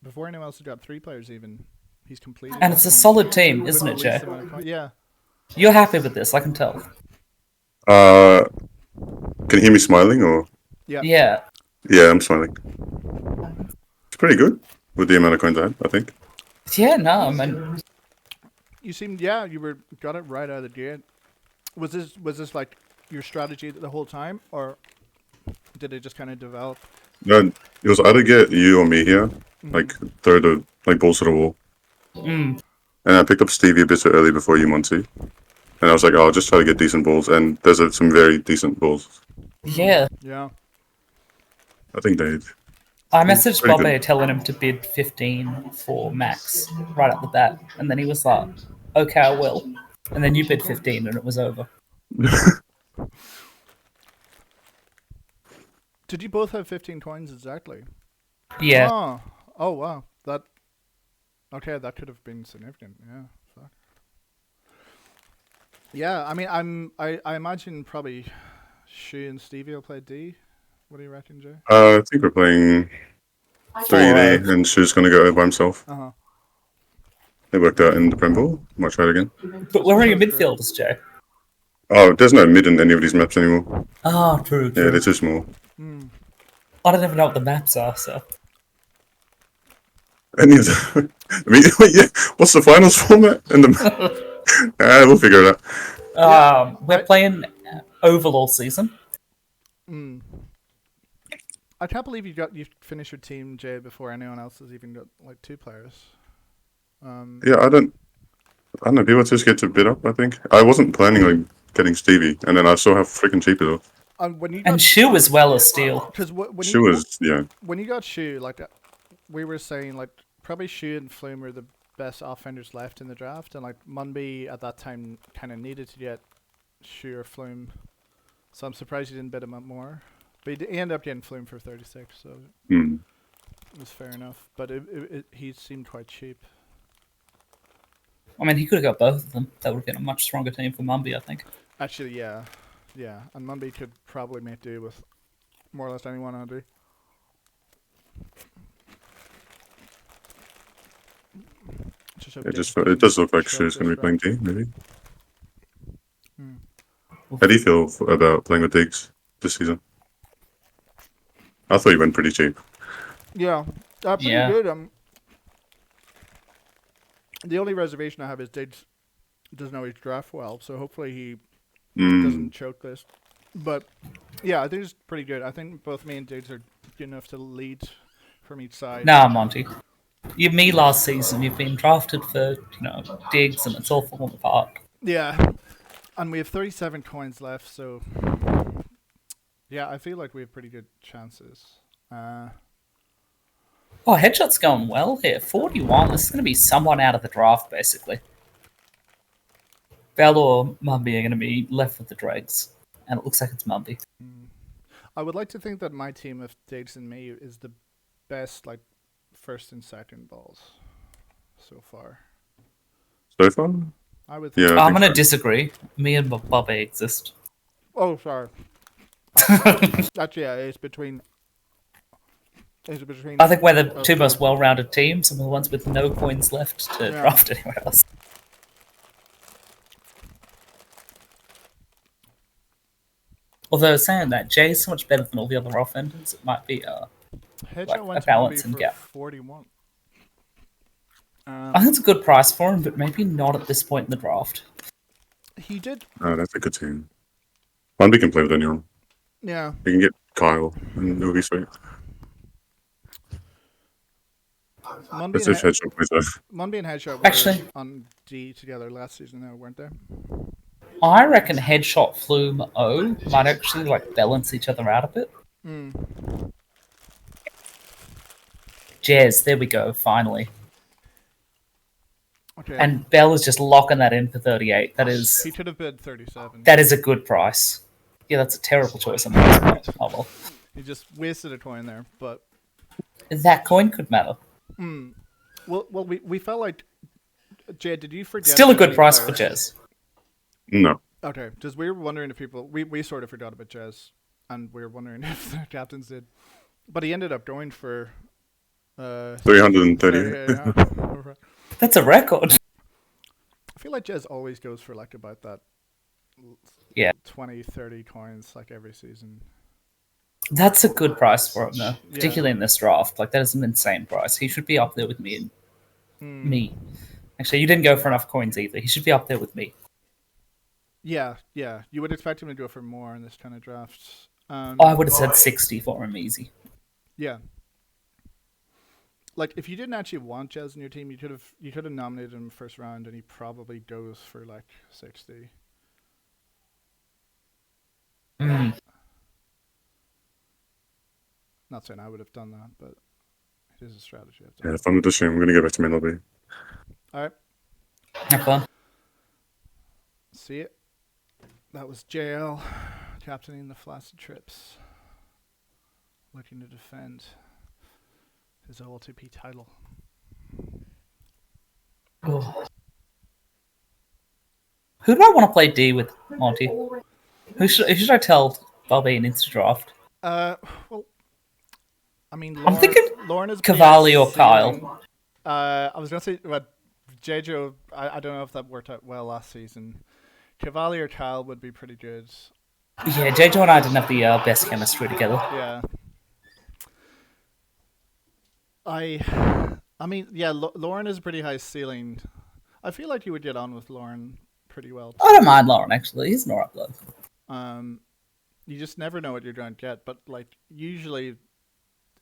before anyone else has got 3 players even. He's completed. And it's a solid team, isn't it, Jay? Yeah. You're happy with this, I can tell. Can you hear me smiling or? Yeah. Yeah. Yeah, I'm smiling. It's pretty good with the amount of coins I had, I think. Yeah, no, I mean, you seemed you got it right out of the gate. Was this like your strategy the whole time, or did it just kind of develop? No, it was either get you or me here, like throw the balls to the wall. And I picked up Stevie a bit too early before you, Monte. And I was like, I'll just try to get decent balls, and there's some very decent balls. Yeah. Yeah. I think they. I messaged Bobby telling him to bid 15 for Max right at the bat, and then he was like, okay, I will. And then you bid 15 and it was over. Did you both have 15 coins exactly? Yeah. Oh wow. Okay, that could have been significant. Yeah. Fuck. Yeah, I mean, I imagine probably Shu and Stevie will play D. What do you reckon, Jay? I think we're playing 3D, and Shu's gonna go by himself. Uh huh. It worked out in the Prem Bowl. Might try it again. But where are your That's true. midfielders, Joe? Oh, there's no mid in any of these maps anymore. Oh, true. Yeah, they're too small. I don't even know what the maps are, so. Any of the... I mean, yeah, what's the finals format? We'll figure it out. We're playing Oval all season. I can't believe you finished your team, Jay, before anyone else has even got like 2 players. Yeah, I don't know. People just get to bid up, I think. I wasn't planning on getting Stevie, and then I saw how freaking cheap it was. And Shu as well as Steel. Because when you got Shu, like we were saying, like probably Shu and Flume were the best offenders left in the draft, and like Munby at that time kind of needed to get Shu or Flume, so I'm surprised he didn't bid him up more. But he ended up getting Flume for 36, so it was fair enough. But he seemed quite cheap. I mean, he could have got both of them. That would have been a much stronger team for Mumby, I think. Actually, yeah. And Munby could probably make do with more or less anyone on D. It does look like Shu's going to be playing D, maybe. How do you feel about playing with Diggs this season? I thought he went pretty cheap. Yeah, pretty good. The only reservation I have is Diggs doesn't always draft well, so hopefully he doesn't choke this. But yeah, I think it's pretty good. I think both me and Diggs are good enough to lead from each side. Nah, Monty. Me last season, you've been drafted for, Diggs, and it's all falling apart. Yeah, and we have 37 coins left, so yeah, I feel like we have pretty good chances. Headshot's going well here. 41. This is going to be someone out of the draft, basically. Bell or Mumby are going to be left with the dregs, and it looks like it's Mumby. I would like to think that my team of Diggs and me is the best, like, first and second balls so far. So far? I would think. Yeah, I'm going to disagree. Me and Bobby exist. Oh, sorry. Actually, yeah, it's between. I think we're the 2 most well-rounded teams, and we're the ones with no coins left to draft anywhere else. Although saying that, Jay's so much better than all the other offenders, it might be a balance and gap. 41. I think it's a good price for him, but maybe not at this point in the draft. He did. Oh, that's a good team. Munby can play with anyone. Yeah. We can get Kyle, and it'll be sweet. Munby and Headshot were actually on D together last season, though, weren't they? I reckon Headshot, Flume, O might actually balance each other out a bit. Jazz, there we go, finally. Okay. And Bell is just locking that in for 38. That is. He should have bid 37. That is a good price. Yeah, that's a terrible choice on my point. Oh well. He just wasted a coin there, but that coin could matter. Well, we felt like Jay. Did you forget? Still a good price for Jazz. No. Okay, because we were wondering if people we sort of forgot about Jazz, and we were wondering if the captains did, but he ended up going for 330. That's a record. I feel like Jazz always goes for about that. 20, 30 coins every season. That's a good price for him, though, particularly in this draft. That is an insane price. He should be up there with me. Me. Actually, you didn't go for enough coins either. He should be up there with me. Yeah. You would expect him to go for more in this kind of draft. I would have said 60 for him, easy. Yeah. If you didn't actually want Jazz in your team, you could have nominated him first round, and he probably goes for 60. Not saying I would have done that, but it is a strategy. Yeah, fun with the stream. I'm going to go back to main lobby. All right. Have fun. see it. That was JL, captaining the Flaccid Trips, looking to defend his OLTP title. Oh. Who do I want to play D with, Monty? Who should I tell Bobby in Insta draft? Well, I mean, I'm thinking Lauren is Cavalli or Kyle. I was gonna say, but JJ, I don't know if that worked out well last season. Cavalli or Kyle would be pretty good. Yeah, JJ and I didn't have the best chemistry together. Yeah. I mean, yeah, Lauren is pretty high ceiling. I feel like you would get on with Lauren pretty well. I don't mind Lauren, actually. He's an alright bloke. You just never know what you're going to get, but like usually,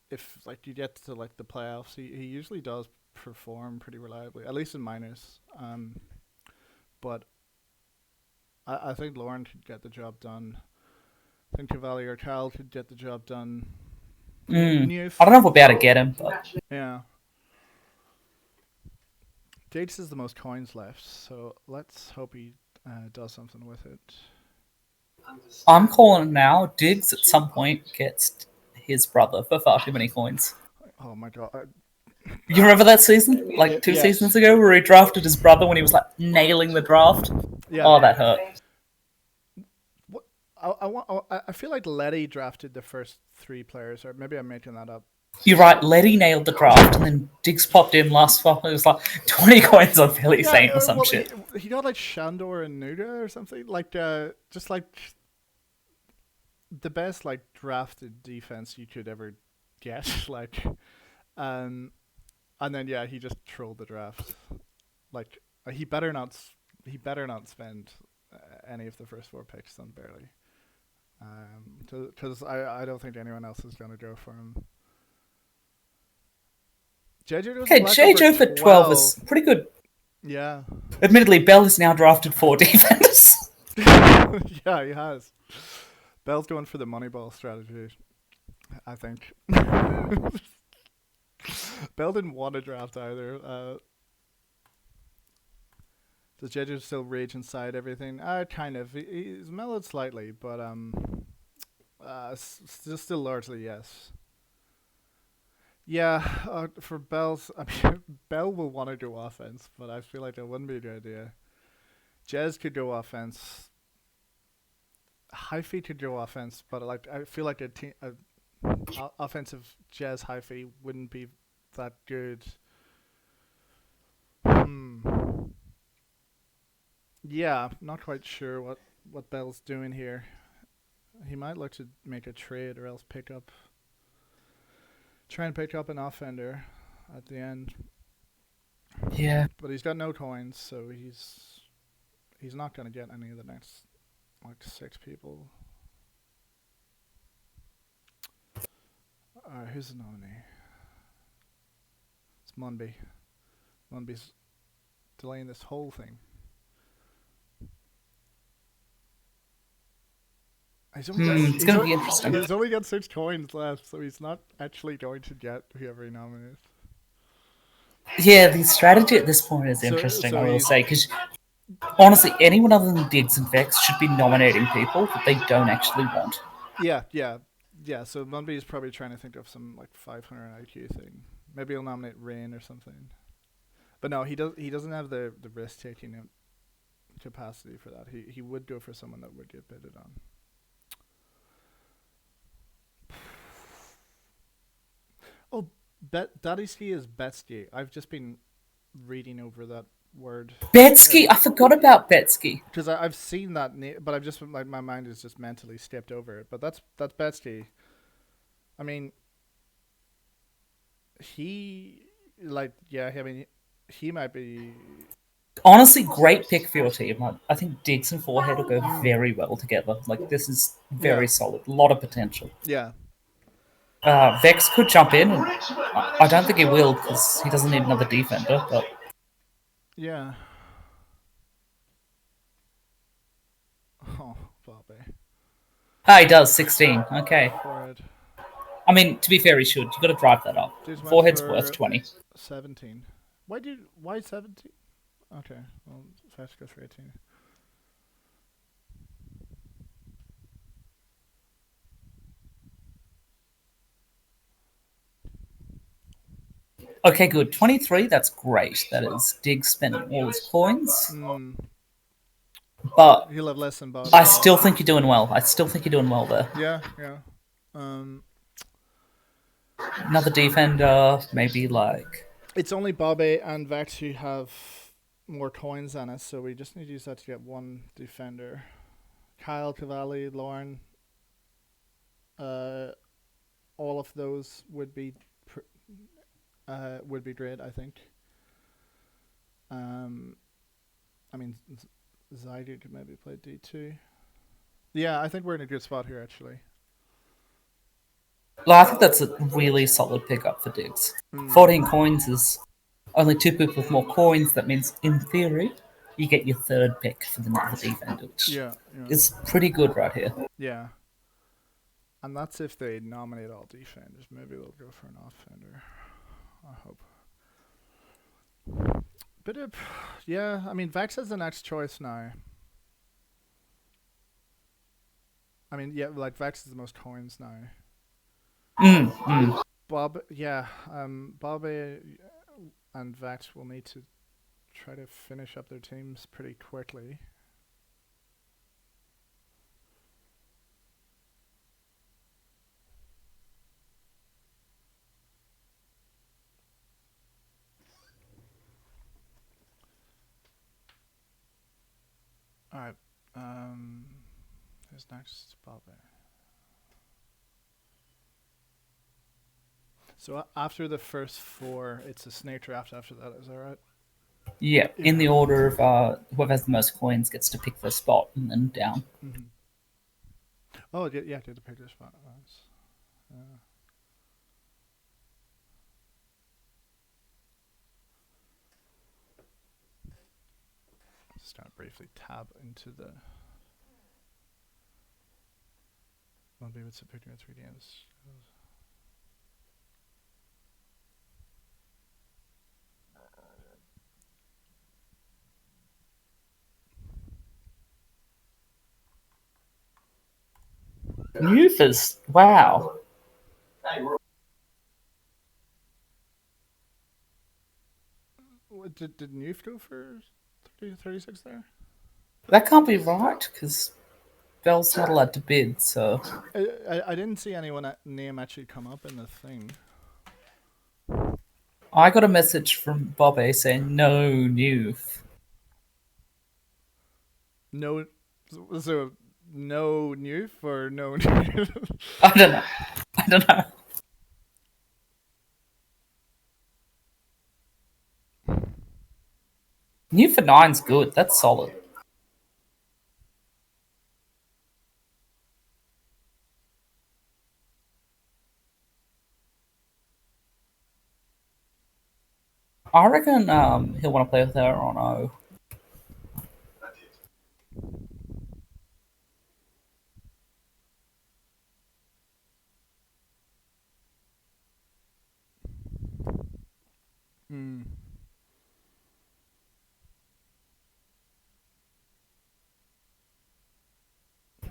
if like you get to like the playoffs, he usually does perform pretty reliably, at least in minors. But I think Lauren could get the job done. I think Cavalli or Cal could get the job done. I don't know if we'll be able to get him, but yeah. Gates is the most coins left, so let's hope he does something with it. I'm calling him now. Diggs at some point gets his brother for far too many coins. Oh my god. You remember that season? Like 2 seasons ago where he drafted his brother when he was like nailing the draft? Yeah. Oh, that hurt. What I feel like Letty drafted the first 3 players, or maybe I'm making that up. You're right, Letty nailed the draft, and then Diggs popped in last spot. It was like 20 coins on Philly Saint or some shit. He got like Shandor and Nuda or something. Like, just like the best like drafted defense you could ever get. Like, and then yeah, he just trolled the draft. Like, he better not spend any of the first 4 picks on barely. Because I don't think anyone else is going to go for him. JJ for 12 is pretty good. Yeah. Admittedly, Bell has now drafted 4 defenders. Yeah, he has. Bell's going for the Moneyball strategy, I think. Bell didn't want to draft either. Does JJ still rage inside everything? Kind of. He's mellowed slightly, but still largely yes. Yeah, for Bell's, I mean, Bell will want to go offense, but I feel like that wouldn't be a good idea. Jez could go offense. Hyphy could go offense, but like I feel like a offensive Jez Hyphy wouldn't be that good. Yeah, not quite sure what Bell's doing here. He might look to make a trade or else try and pick up an offender at the end. Yeah. But he's got no coins, so he's not going to get any of the next like 6 people. Who's the nominee? It's Munby. Munby's delaying this whole thing. It's going to be interesting. He's only got 6 coins left, so he's not actually going to get whoever he nominates. Yeah, the strategy at this point is interesting, I will say, because honestly, anyone other than Diggs and Vex should be nominating people that they don't actually want. Yeah. So Munby is probably trying to think of some like 500 IQ thing. Maybe he'll nominate Rain or something. But no, he doesn't have the risk taking capacity for that. He would go for someone that would get bidded on. Oh, Daddyski is Betsky. I've just been reading over that word. Betsky? I forgot about Betsky. Because I've seen that name, but I've just like my mind is just mentally skipped over it. But that's Betsky. I mean, he might be. Honestly, great pick for your team. I think Diggs and Forehead will go very well together. Like, this is very solid. A lot of potential. Yeah. Vex could jump in. And I don't think he will because he doesn't need another defender. But yeah. Oh, Bobby. He does 16. Okay. Forehead. I mean, to be fair, he should. You got to drive that up. Forehead's worth 20. 17. Why 17? Okay. Well, Vex goes for 18. Okay, good. 23, that's great. That is Dig spending all his coins. But He'll have less than Bob. I still think you're doing well. I still think you're doing well there. Yeah. Another defender, maybe like... It's only Bobby and Vex who have more coins than us, so we just need to use that to get one defender. Kyle, Cavalli, Lauren, all of those would be great, I think. I mean, Zyger could maybe play D2. Yeah, I think we're in a good spot here, actually. Well, I think that's a really solid pickup for Diggs. 14 coins is only 2 people with more coins. That means, in theory, you get your third pick for the defender, which is pretty good right here. Yeah. And that's if they nominate all defenders. Maybe they'll go for an offender. I hope. Yeah, I mean, Vex has the next choice now. I mean, yeah, like Vex is the most coins now. Bobby and Vex will need to try to finish up their teams pretty quickly. Alright, who's next? Bobby. So after the first 4, it's a snake draft after that, is that right? Yeah, in the order of whoever has the most coins gets to pick their spot and then down. Mm-hmm. Oh, yeah, get to pick their spot. Just gonna briefly tab into the... I'll be with picking 3 games. Newfers, wow. Did Newf go for 36 there? That can't be right, because Bell's not allowed to bid, so... I didn't see anyone name actually come up in the thing. I got a message from Bobby saying no Newf. No, so no Newf or no Newf? I don't know. New for 9's good. That's solid. I reckon he'll want to play with her on O.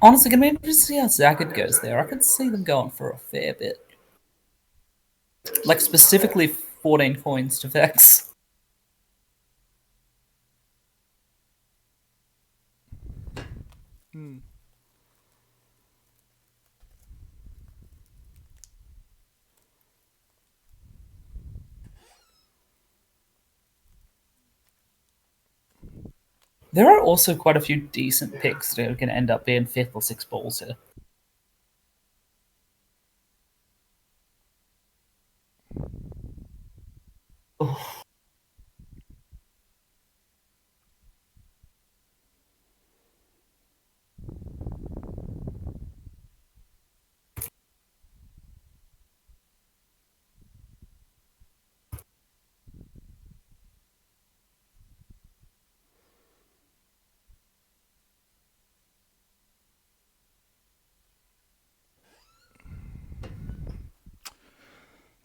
Honestly, can maybe see how Zagged goes there. I could see them going for a fair bit. Like, specifically 14 coins to Vex. There are also quite a few decent picks that are going to end up being 5th or 6th balls here. Oof.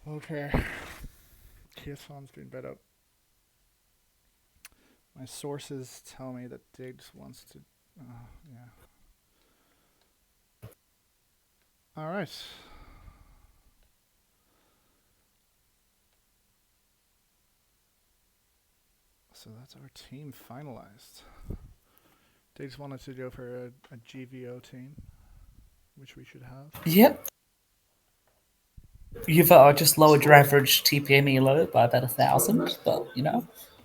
Okay. Kiathon's doing better. My sources tell me that Diggs wants to... yeah. Alright. So that's our team finalized. They just wanted to go for a GVO team, which we should have. Yep. You've just lowered your average TPM elo by about 1,000, but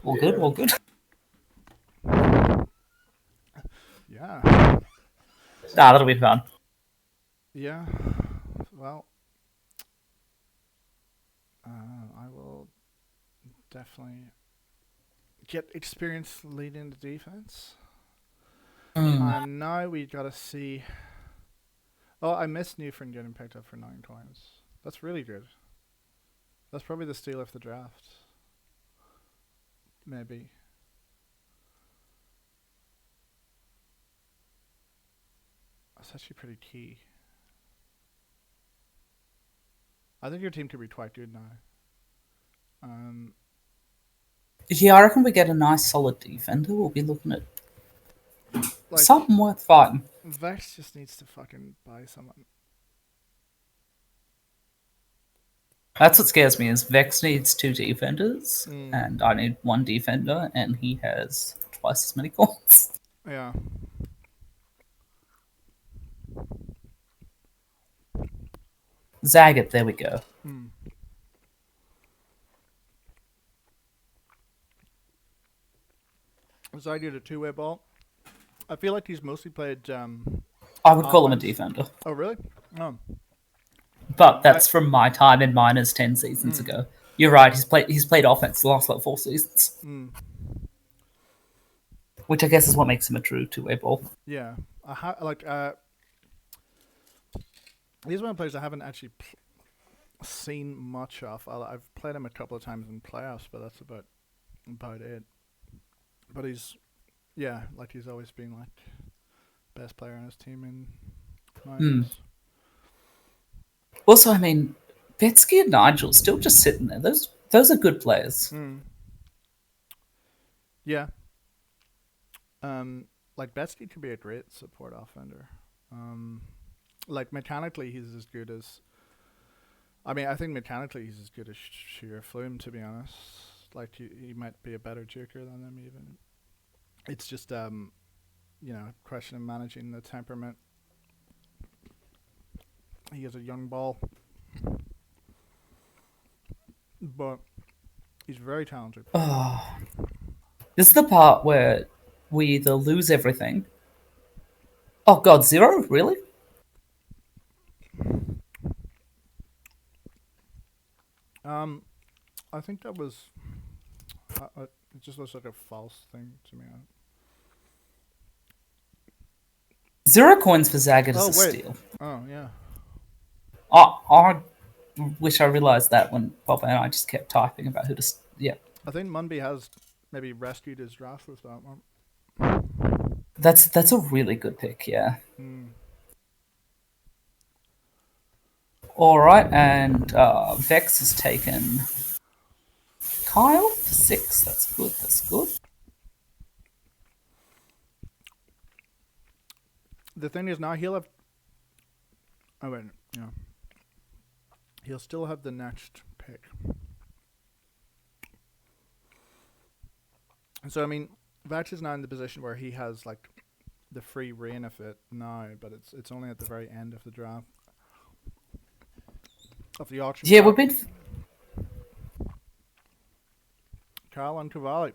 all good, all good. Yeah. That'll be fun. Yeah. Well, I will definitely get experience leading the defense. And now we gotta see. Oh, I missed Newfriend getting picked up for 9 coins. That's really good. That's probably the steal of the draft. Maybe. That's actually pretty key. I think your team could be quite good now. Yeah, I reckon we get a nice solid defender. We'll be looking at like, something worth fighting. Vex just needs to fucking buy someone. That's what scares me, is Vex needs 2 defenders, and I need 1 defender, and he has twice as many coins. Yeah. Zagat, there we go. So I did a 2-way ball. I feel like he's mostly played. I would call him a defender. Oh, really? Oh. But that's from my time in minors 10 seasons ago. You're right. He's played offense the last 4 seasons, which I guess is what makes him a true 2-way ball. Yeah, these are one players I haven't actually seen much of. I've played him a couple of times in playoffs, but that's about it. But he's always been like best player on his team in minors. Also, I mean, Betsky and Nigel still just sitting there. Those are good players. Yeah. Like Betsky could be a great support offender. Like mechanically, he's as good as. I mean, I think mechanically he's as good as Sheer Flume, to be honest. Like he might be a better joker than them even. It's just a question of managing the temperament. He is a young ball, but he's very talented. Oh. This is the part where we either lose everything. Oh god, 0? Really? I think that was. It just looks like a false thing to me. 0 coins for Zagat is a steal. Oh yeah. I wish I realised that when Bob and I just kept typing about who to. Yeah. I think Monte has maybe rescued his draft with that one. That's a really good pick, yeah. All right, and Vex has taken Kyle for 6. That's good. That's good. The thing is now he'll have. Oh wait, yeah. He'll still have the next pick. So I mean, Vex is now in the position where he has like the free reign of it now, but it's only at the very end of the draft. Of the auction. Yeah, we've been. Kyle and Cavalli.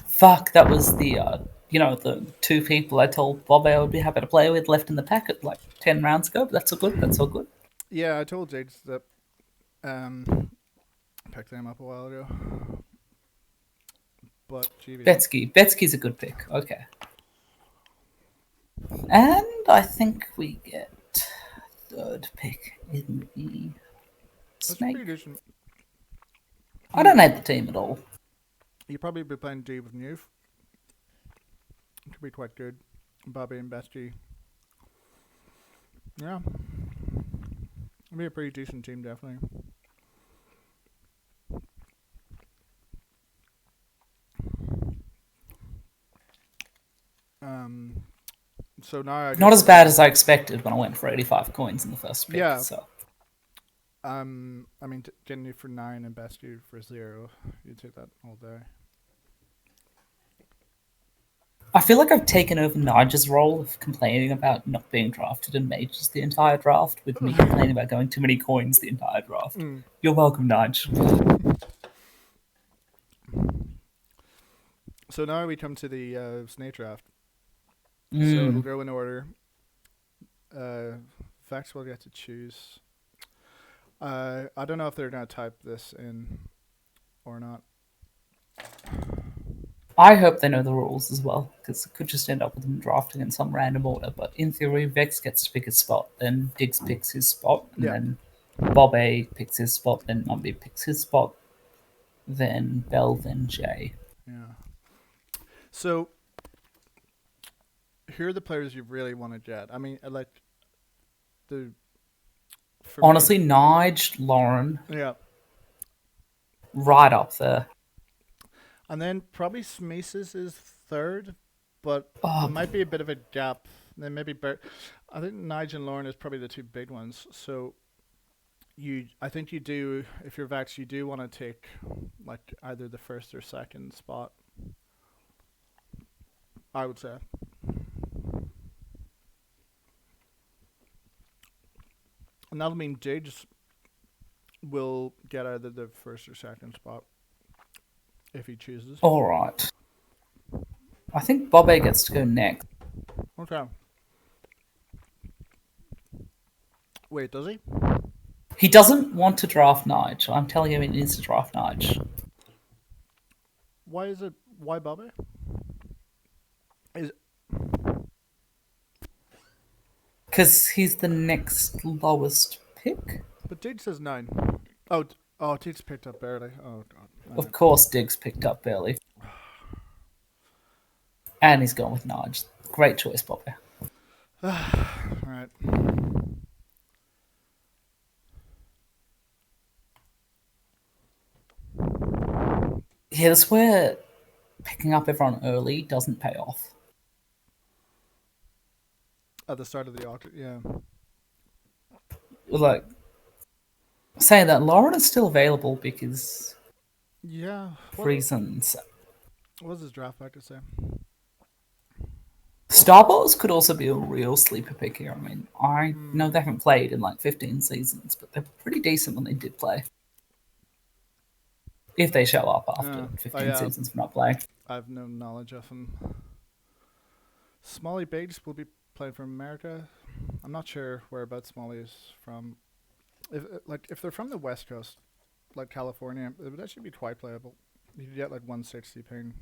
Fuck, that was the the 2 people I told Bob I would be happy to play with left in the packet like 10 rounds ago. But that's all good. That's all good. Yeah, I told Jades that. Picked them up a while ago. But Betsky's a good pick. Okay. And I think we get 3rd pick in the snake. I don't hate the team at all. You'd probably be playing D with Newf. It could be quite good. Bobby and Betsky. Yeah. It'd be a pretty decent team, definitely. So now Not as bad as I expected when I went for 85 coins in the first pick. Yeah. So. I mean, getting you for 9 and best you for 0. You take that all day. I feel like I've taken over Nigel's role of complaining about not being drafted in majors the entire draft, with me complaining about going too many coins the entire draft. You're welcome, Nigel. So now we come to the snake draft. So Mm. it'll go in order. Vex will get to choose. I don't know if they're going to type this in or not. I hope they know the rules as well, because it could just end up with them drafting in some random order. But in theory, Vex gets to pick his spot, then Diggs picks his spot, and then Bob A picks his spot, then Mumby picks his spot, then Bell, then Jay. Yeah. So here are the players you really want to get. I mean, like the. Honestly, Nige, Lauren. Yeah. Right up there. And then probably Smeeces is third, but there might be a bit of a gap. Then maybe I think Nige and Lauren is probably the two big ones. So I think you do, if you're Vex, you do want to take like either the first or second spot. I would say. And that'll mean Diggs will get either the first or second spot if he chooses. All right. I think Bob A gets to go next. Okay. Wait, does he? He doesn't want to draft Nige. I'm telling him he needs to draft Nige. Why is it? Why Bobby? Because he's the next lowest pick. But Diggs says 9. Oh, Diggs picked up barely. Oh god. Of course, Diggs picked up barely. And he's gone with Nige. Great choice, Bobby. Right. Yeah, that's where picking up everyone early doesn't pay off. At the start of the auction, yeah. Like, saying that, Lauren is still available because... Yeah. Reasons. What does his draft back to say? Starbots could also be a real sleeper pick here. I mean, I know they haven't played in like 15 seasons, but they're pretty decent when they did play. If they show up after 15 seasons for not playing. I have no knowledge of them. Smalley Biggs will be playing for America. I'm not sure whereabouts Smalley is from. If they're from the West Coast, like California, it would actually be quite playable. You could get like 160 ping.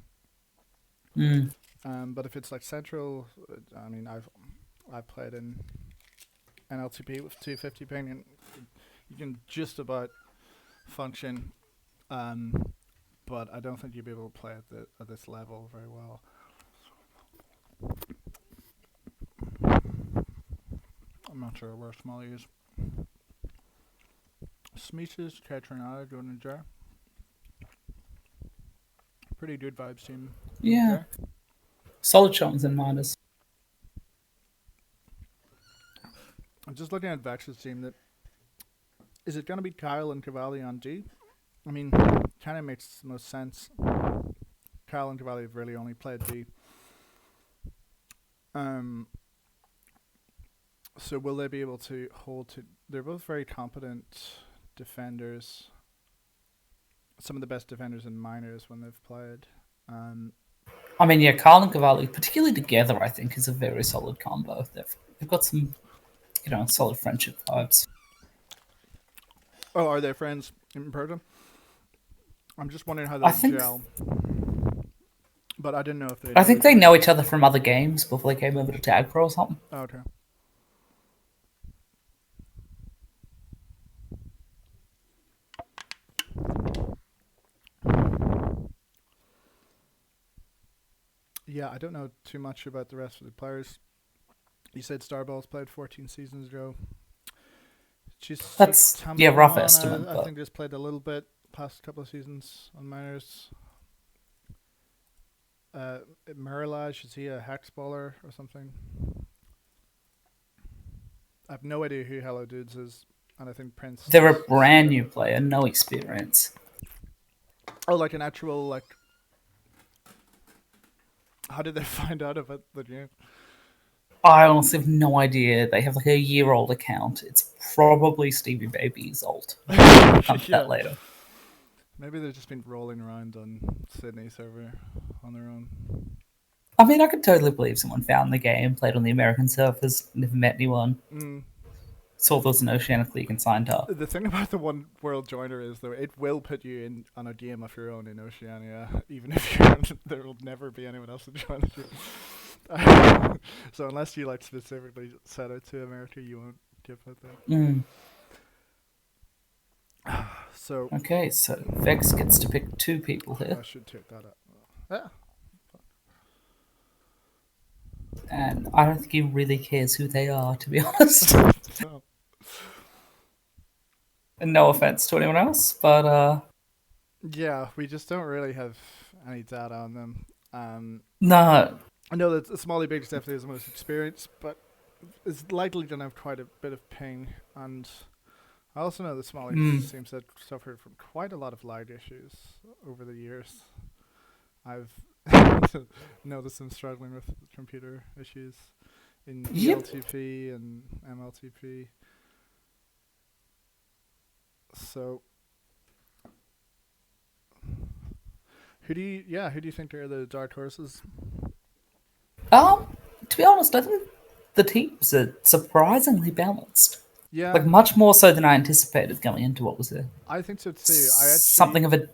But if it's like Central, I mean, I've played in NLTP with 250 ping, and you can just about function. But I don't think you'd be able to play at this level very well. I'm not sure where Smalley is. Smeeches, Katrinada, going to jar. Pretty good vibes team. Yeah. Okay. Solid showings in minors. I'm just looking at Vex's team. Is it going to be Kyle and Cavalli on D? I mean, kind of makes the most sense. Kyle and Cavalli have really only played D. So will they be able to hold to... They're both very competent defenders. Some of the best defenders in minors when they've played. I mean, yeah, Carl and Cavalli, particularly together, I think, is a very solid combo. They've got some, solid friendship vibes. Oh, are they friends in person? I'm just wondering how they gel. But I didn't know if they... I think they know each other from other games before they came over to Tag Pro or something. Oh, okay. Yeah, I don't know too much about the rest of the players. You said Starball's played 14 seasons ago. That's rough estimate. I think just played a little bit past couple of seasons on minors. Meherethere, is he a hex baller or something? I have no idea who Hello Dudes is. and I think Prince. They're a brand new player, no experience. Oh, like an actual like. How did they find out about the game? I honestly have no idea. They have like a year-old account. It's probably Stevie Baby's alt. That later. Maybe they've just been rolling around on Sydney server on their own. I mean, I could totally believe someone found the game, played on the American servers, never met anyone. Saw there was an Oceanic League and signed up. The thing about the One World Joiner is, though, it will put you in on a game of your own in Oceania, even if there will never be anyone else to join you. So unless you like specifically set out to America, you won't get put there. So okay, so Vex gets to pick 2 people here. I should take that up. Yeah. And I don't think he really cares who they are, to be honest. No. And no offense to anyone else, but yeah, we just don't really have any data on them. no. I know that Smalley Big definitely has the most experience, but it's likely going to have quite a bit of ping. And I also know that Smalley seems to have suffered from quite a lot of lag issues over the years. I've noticed him struggling with computer issues in OLTP and MLTP. So, who do you think are the dark horses? To be honest, I think the teams are surprisingly balanced. Yeah, like much more so than I anticipated going into what was I think so too. Something of a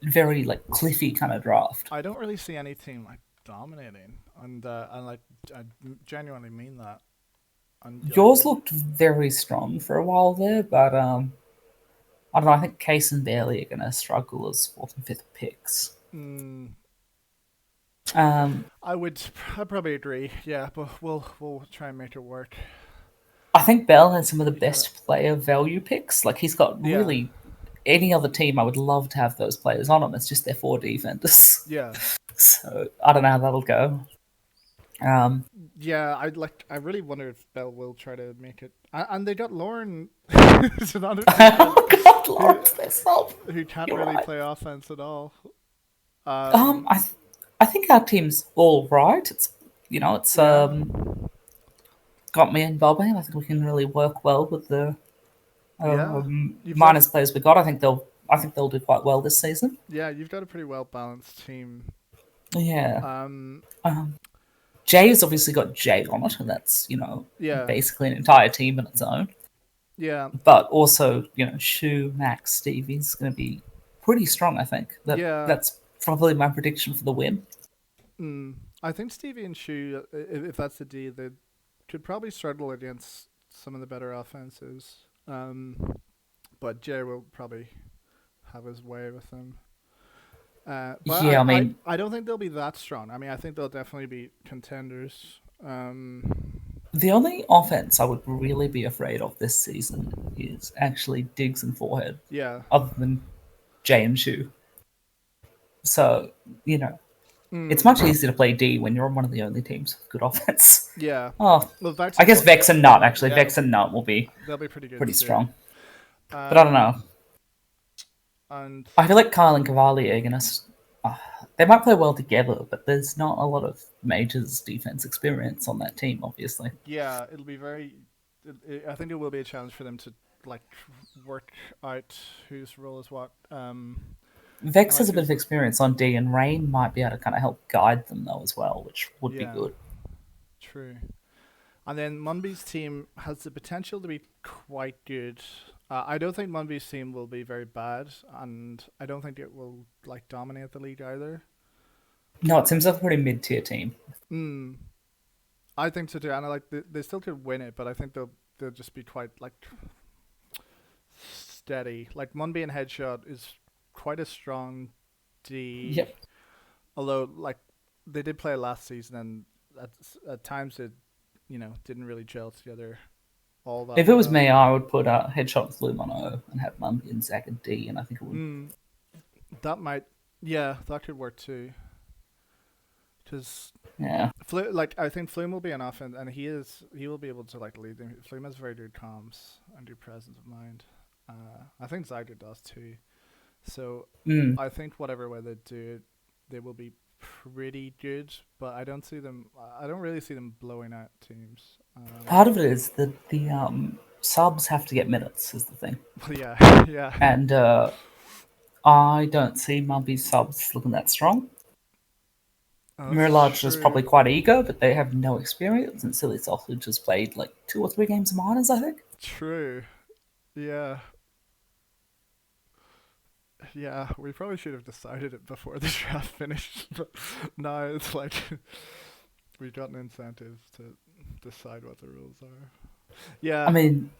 very like cliffy kind of draft. I don't really see any team like dominating, and like I genuinely mean that. And yours looked very strong for a while there, but I don't know. I think Case and Bailey are going to struggle as 4th and 5th picks. I'd probably agree. Yeah, but we'll try and make it work. I think Bell has some of the best player value picks. Like he's got really any other team. I would love to have those players on them. It's just they're 4 defenders. Yeah. So I don't know how that'll go. Yeah, I really wonder if Bell will try to make it. And they got Lauren, oh God, Lauren who can't really play offense at all. I think our team's all right. It's got me and Bobby. I think we can really work well with the minus players we got. I think they'll do quite well this season. Yeah, you've got a pretty well balanced team. Yeah. Jay's obviously got Jay on it, and that's basically an entire team in its own. Yeah. But also, Shu, Max, Stevie's going to be pretty strong. I think that's probably my prediction for the win. I think Stevie and Shu, if that's the D, they could probably struggle against some of the better offenses. But Jay will probably have his way with them. But yeah, I don't think they'll be that strong. I mean, I think they'll definitely be contenders. The only offense I would really be afraid of this season is actually Diggs and Forehead. Yeah. Other than Jay and Shu. So, it's much easier to play D when you're on one of the only teams with good offense. Yeah. Oh, well, I guess Vex and Nut, actually. Yeah. Vex and Nut will be they'll be pretty good. Pretty strong. But I don't know. And I feel like Kyle and Cavalier are going to... they might play well together, but there's not a lot of Majors defense experience on that team, obviously. Yeah, it'll be very... I think it will be a challenge for them to work out whose role is what. Vex has a bit of experience on D, and Rain might be able to kind of help guide them, though, as well, which would be good. True. And then Munby's team has the potential to be quite good. I don't think Munby's team will be very bad, and I don't think it will dominate the league either. No, it seems like a pretty mid-tier team. I think so too, and they still could win it, but I think they'll just be quite steady. Like Munby and Headshot is quite a strong D. Yep. Although they did play last season, and at times it didn't really gel together. All that. If it was me, I would put Headshot with Loom on O and have Munby and Zach and D, and I think it would. That might, that could work too. because Yeah. I think Flume will be an offense, and he will be able to like lead them. Flume has very good comms and good presence of mind. I think Zyger does too. So I think whatever way they do it, they will be pretty good. But I don't see them. I don't really see them blowing out teams. Part of it is that the subs have to get minutes, is the thing. Yeah, yeah. And I don't see Mumpy's subs looking that strong. Mirage is probably quite eager, but they have no experience, and Silly Sausage has played like 2 or 3 games of minors, I think. True. Yeah. Yeah, we probably should have decided it before the draft finished, but now it's like we've got an incentive to decide what the rules are. Yeah. I mean,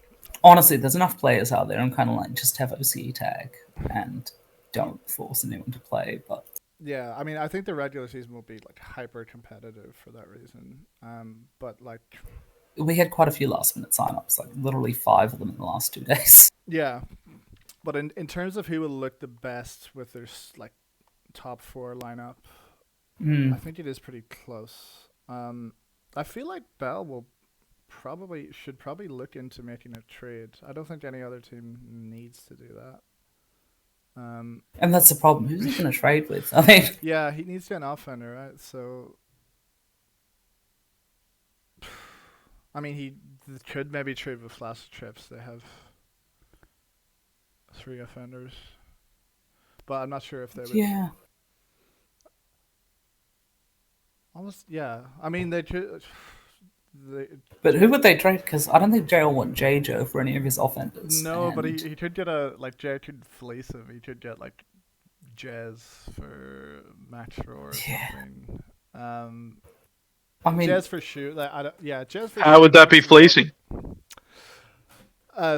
honestly, there's enough players out there. I'm kind of like, just have OCE tag and don't force anyone to play, but... Yeah, I mean, I think the regular season will be like hyper competitive for that reason. But like, we had quite a few last minute signups, like literally 5 of them in the last 2 days. Yeah, but in terms of who will look the best with their like top 4 lineup, I think it is pretty close. I feel like Bell should probably look into making a trade. I don't think any other team needs to do that. And that's the problem. Who's he going to trade with? I mean, yeah, he needs to be an offender, right? So, I mean, he could maybe trade with Flash Trips. They have 3 offenders, but I'm not sure if they would. Yeah. Almost, yeah. I mean, they could. But who would they trade? Because I don't think Jay will want JJ for any of his offenders. No, but he could get Jay could fleece him. He could get like Jez for Max or something. I mean, Jez for shoot. Like, Jez for. How would that be fleecing?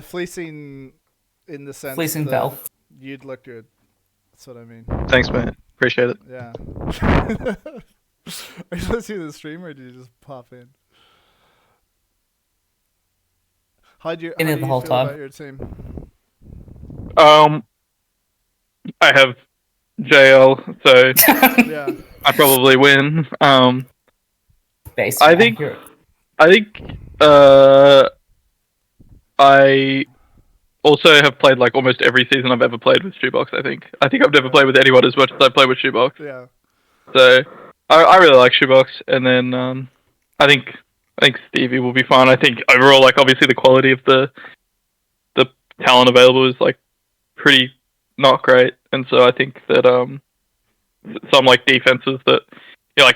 Fleecing in the sense fleecing that Bell. you'd look good. That's what I mean. Thanks, man. Appreciate it. Yeah. Are you listening to the stream or did you just pop in? How do you feel about your team? I have JL, so Yeah. I probably win. Basically, I think I also have played like almost every season I've ever played with Shoebox. I think I've never played with anyone as much as I play with Shoebox. Yeah. So I really like Shoebox, and then I think Stevie will be fine. I think overall, like obviously the quality of the talent available is like pretty not great, and so I think that some like defenses that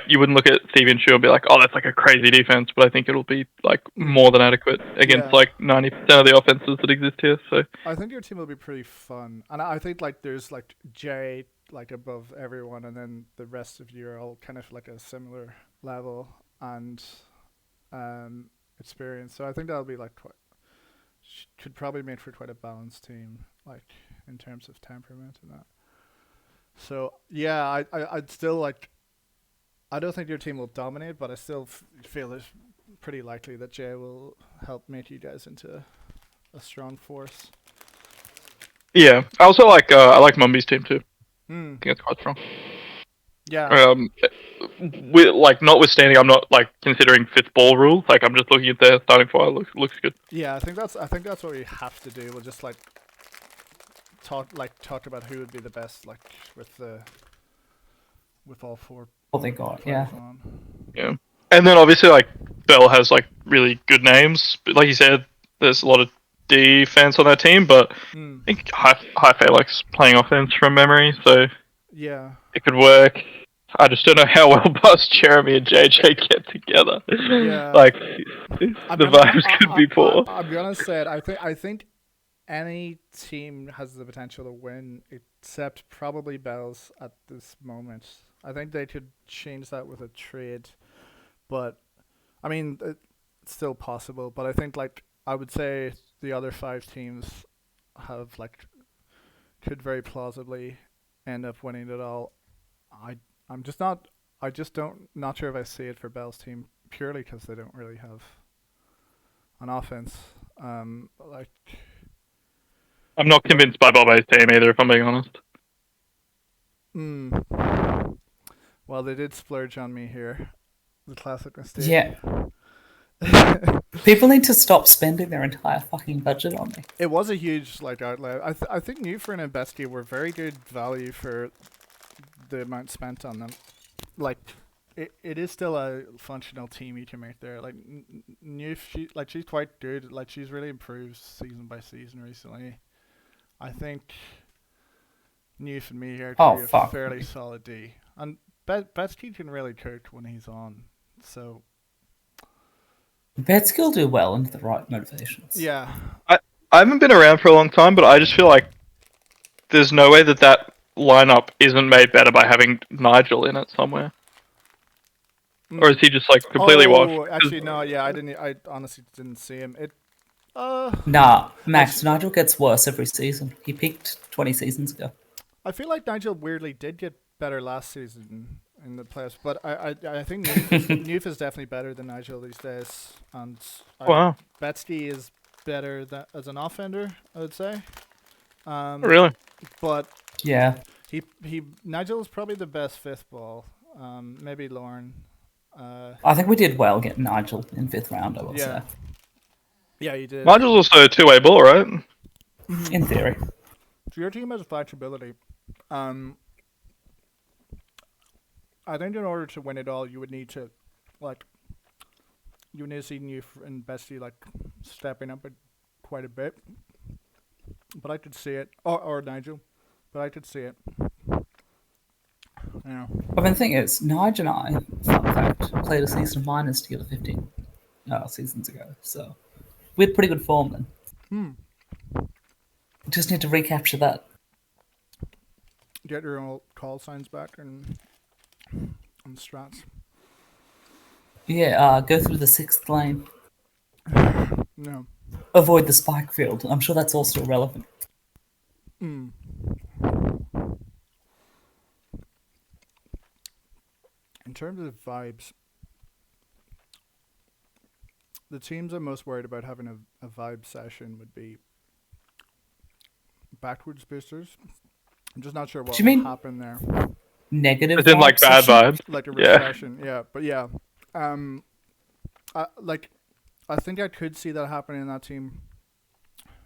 you wouldn't look at Stevie and Shu and be like, oh, that's like a crazy defense, but I think it'll be like more than adequate against like 90% of the offenses that exist here. So I think your team will be pretty fun, and I think like there's like Jay like above everyone, and then the rest of you are all kind of like a similar level and experience. So I think that'll be like could probably make for quite a balanced team, like in terms of temperament and that. So yeah, I'd still like. I don't think your team will dominate, but I still feel it's pretty likely that Jay will help make you guys into a strong force. yeah, I also like I like Mumby's team too. I think it's quite strong. Yeah. Notwithstanding, I'm not like considering fifth ball rules. Like I'm just looking at their starting file. Looks good. Yeah, I think that's what we have to do. We'll just like talk about who would be the best, like with all 4. What they got, yeah. Yeah, and then obviously like Bell has like really good names, but like you said, there's a lot of defense on that team. But I think Hi-Fi likes playing offense from memory, so yeah, it could work. I just don't know how well Buzz, Jeremy, and JJ get together. Yeah. Like the vibes could be poor. I'm gonna say it. I think any team has the potential to win, except probably Bells at this moment. I think they could change that with a trade, but I mean it's still possible. But I think like I would say the other 5 teams have like could very plausibly end up winning it all. I'm just not. I just not sure if I see it for Bell's team purely because they don't really have an offense. Like I'm not convinced by Bobo's team either, if I'm being honest. Well, they did splurge on me here. The classic mistake. Yeah. People need to stop spending their entire fucking budget on me. It was a huge outlay. I think Newfern and Besky were very good value for the amount spent on them. It is still a functional team you can make there. She's quite good. She's really improved season by season recently. I think Newf and me here could be a fairly solid D. And Besky can really cook when he's on. So Betsky will do well into the right motivations. yeah. I haven't been around for a long time, but I just feel like there's no way that lineup isn't made better by having Nigel in it somewhere. Or is he just completely washed? Actually, no. Yeah, I honestly didn't see him. Nah, Max. Nigel gets worse every season. He peaked 20 seasons ago. I feel like Nigel weirdly did get better last season in the playoffs, but I think Newf is definitely better than Nigel these days, and Wow. Betsky is better as an offender, I would say. Really? But yeah, Nigel is probably the best fifth ball. Maybe Lauren. I think we did well getting Nigel in 5th round, I will say. Yeah, you did. Nigel's also a two-way ball, right? In theory. So your team has flexibility. I think in order to win it all, you would need to, see Newf and Bessie stepping up quite a bit. But I could see it, or Nigel, but I could see it. Yeah. But the thing is, Nigel and I, fun fact, played a season of minors together 15 seasons ago. So we had pretty good form then. We just need to recapture that. Get your old call signs back and on strats. Yeah, go through the 6th lane. No. Avoid the spike field. I'm sure that's all still relevant. In terms of vibes, the teams I'm most worried about having a vibe session would be backwards boosters. I'm just not sure what will happen there. Negative. As in bad vibes. Like a recession, yeah. But yeah, I think I could see that happening in that team.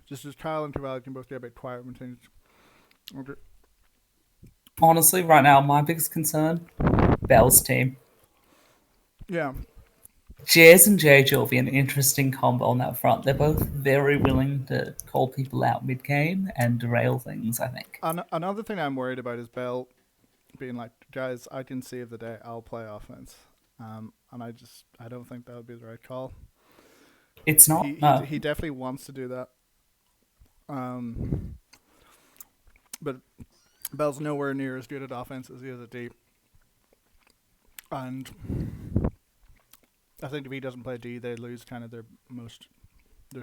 Just as Kyle and Cavalli can both get a bit quiet when things. Okay. Honestly, right now, my biggest concern, Bell's team. Yeah. Jez and JJ will be an interesting combo on that front. They're both very willing to call people out mid-game and derail things, I think. Another thing I'm worried about is Bell being like, guys, I can save the day. I'll play offense. And I don't think that would be the right call. It's not. He definitely wants to do that. But Bell's nowhere near as good at offense as he is at D. And I think if he doesn't play D, they lose kind of their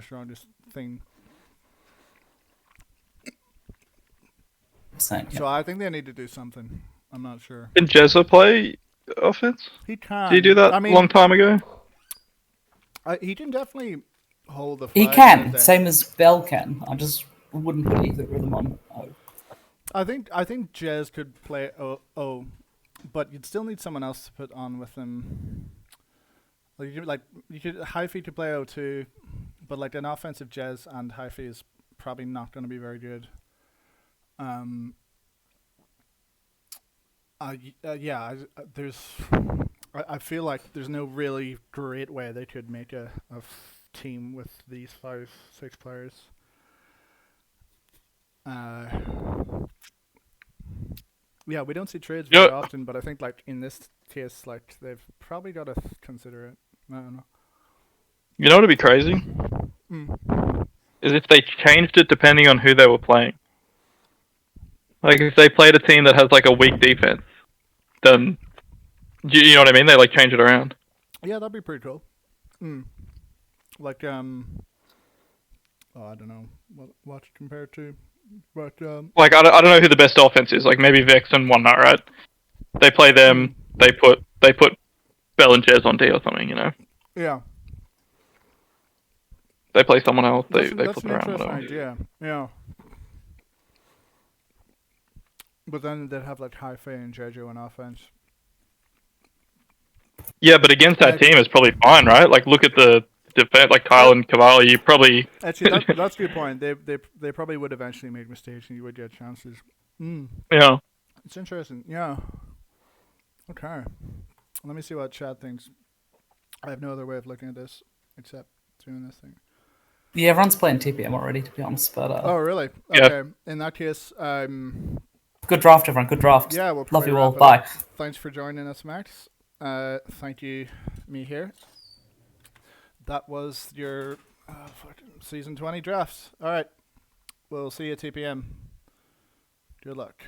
strongest thing. Same, yeah. So I think they need to do something. I'm not sure. Can Jezza play offense? He can. Did he do that a long time ago? He can definitely hold the flag. He can, same as Bell can. I just wouldn't put either of them on O. I think Jez could play O, but you'd still need someone else to put on with him. You could Hyphy to play O too, but an offensive Jez and Hyphy is probably not going to be very good. I feel like there's no really great way they could make a team with these 5-6 players. Yeah, we don't see trades very often, but I think in this case, they've probably got to consider it. I don't know. You know what would be crazy? Is if they changed it depending on who they were playing. If they played a team that has a weak defense, then you know what I mean? They change it around. Yeah, that'd be pretty cool. I don't know what to compare it to, but I don't know who the best offense is. Maybe Vex and One Nut, right? They play them. They put Bell and Jez on D or something. Yeah. They play someone else. They That's flip an around. interesting idea. Yeah. But then they'd have Hyphy and JJ on offense. Yeah, but against that team, it's probably fine, right? Like, look at the defense, like Kyle and Cavalli. You probably Actually, that's a good point. They probably would eventually make mistakes, and you would get chances. Yeah. It's interesting. Yeah. Okay. Let me see what chat thinks. I have no other way of looking at this except doing this thing. Yeah, everyone's playing TPM already, to be honest. But oh, really? Yeah. Okay. In that case, good draft, everyone. Good draft. yeah, we'll love you wrap all. it Bye. up. Thanks for joining us, Max. Thank you, Meherethere. That was your season 20 drafts. All right. We'll see you at TPM. Good luck.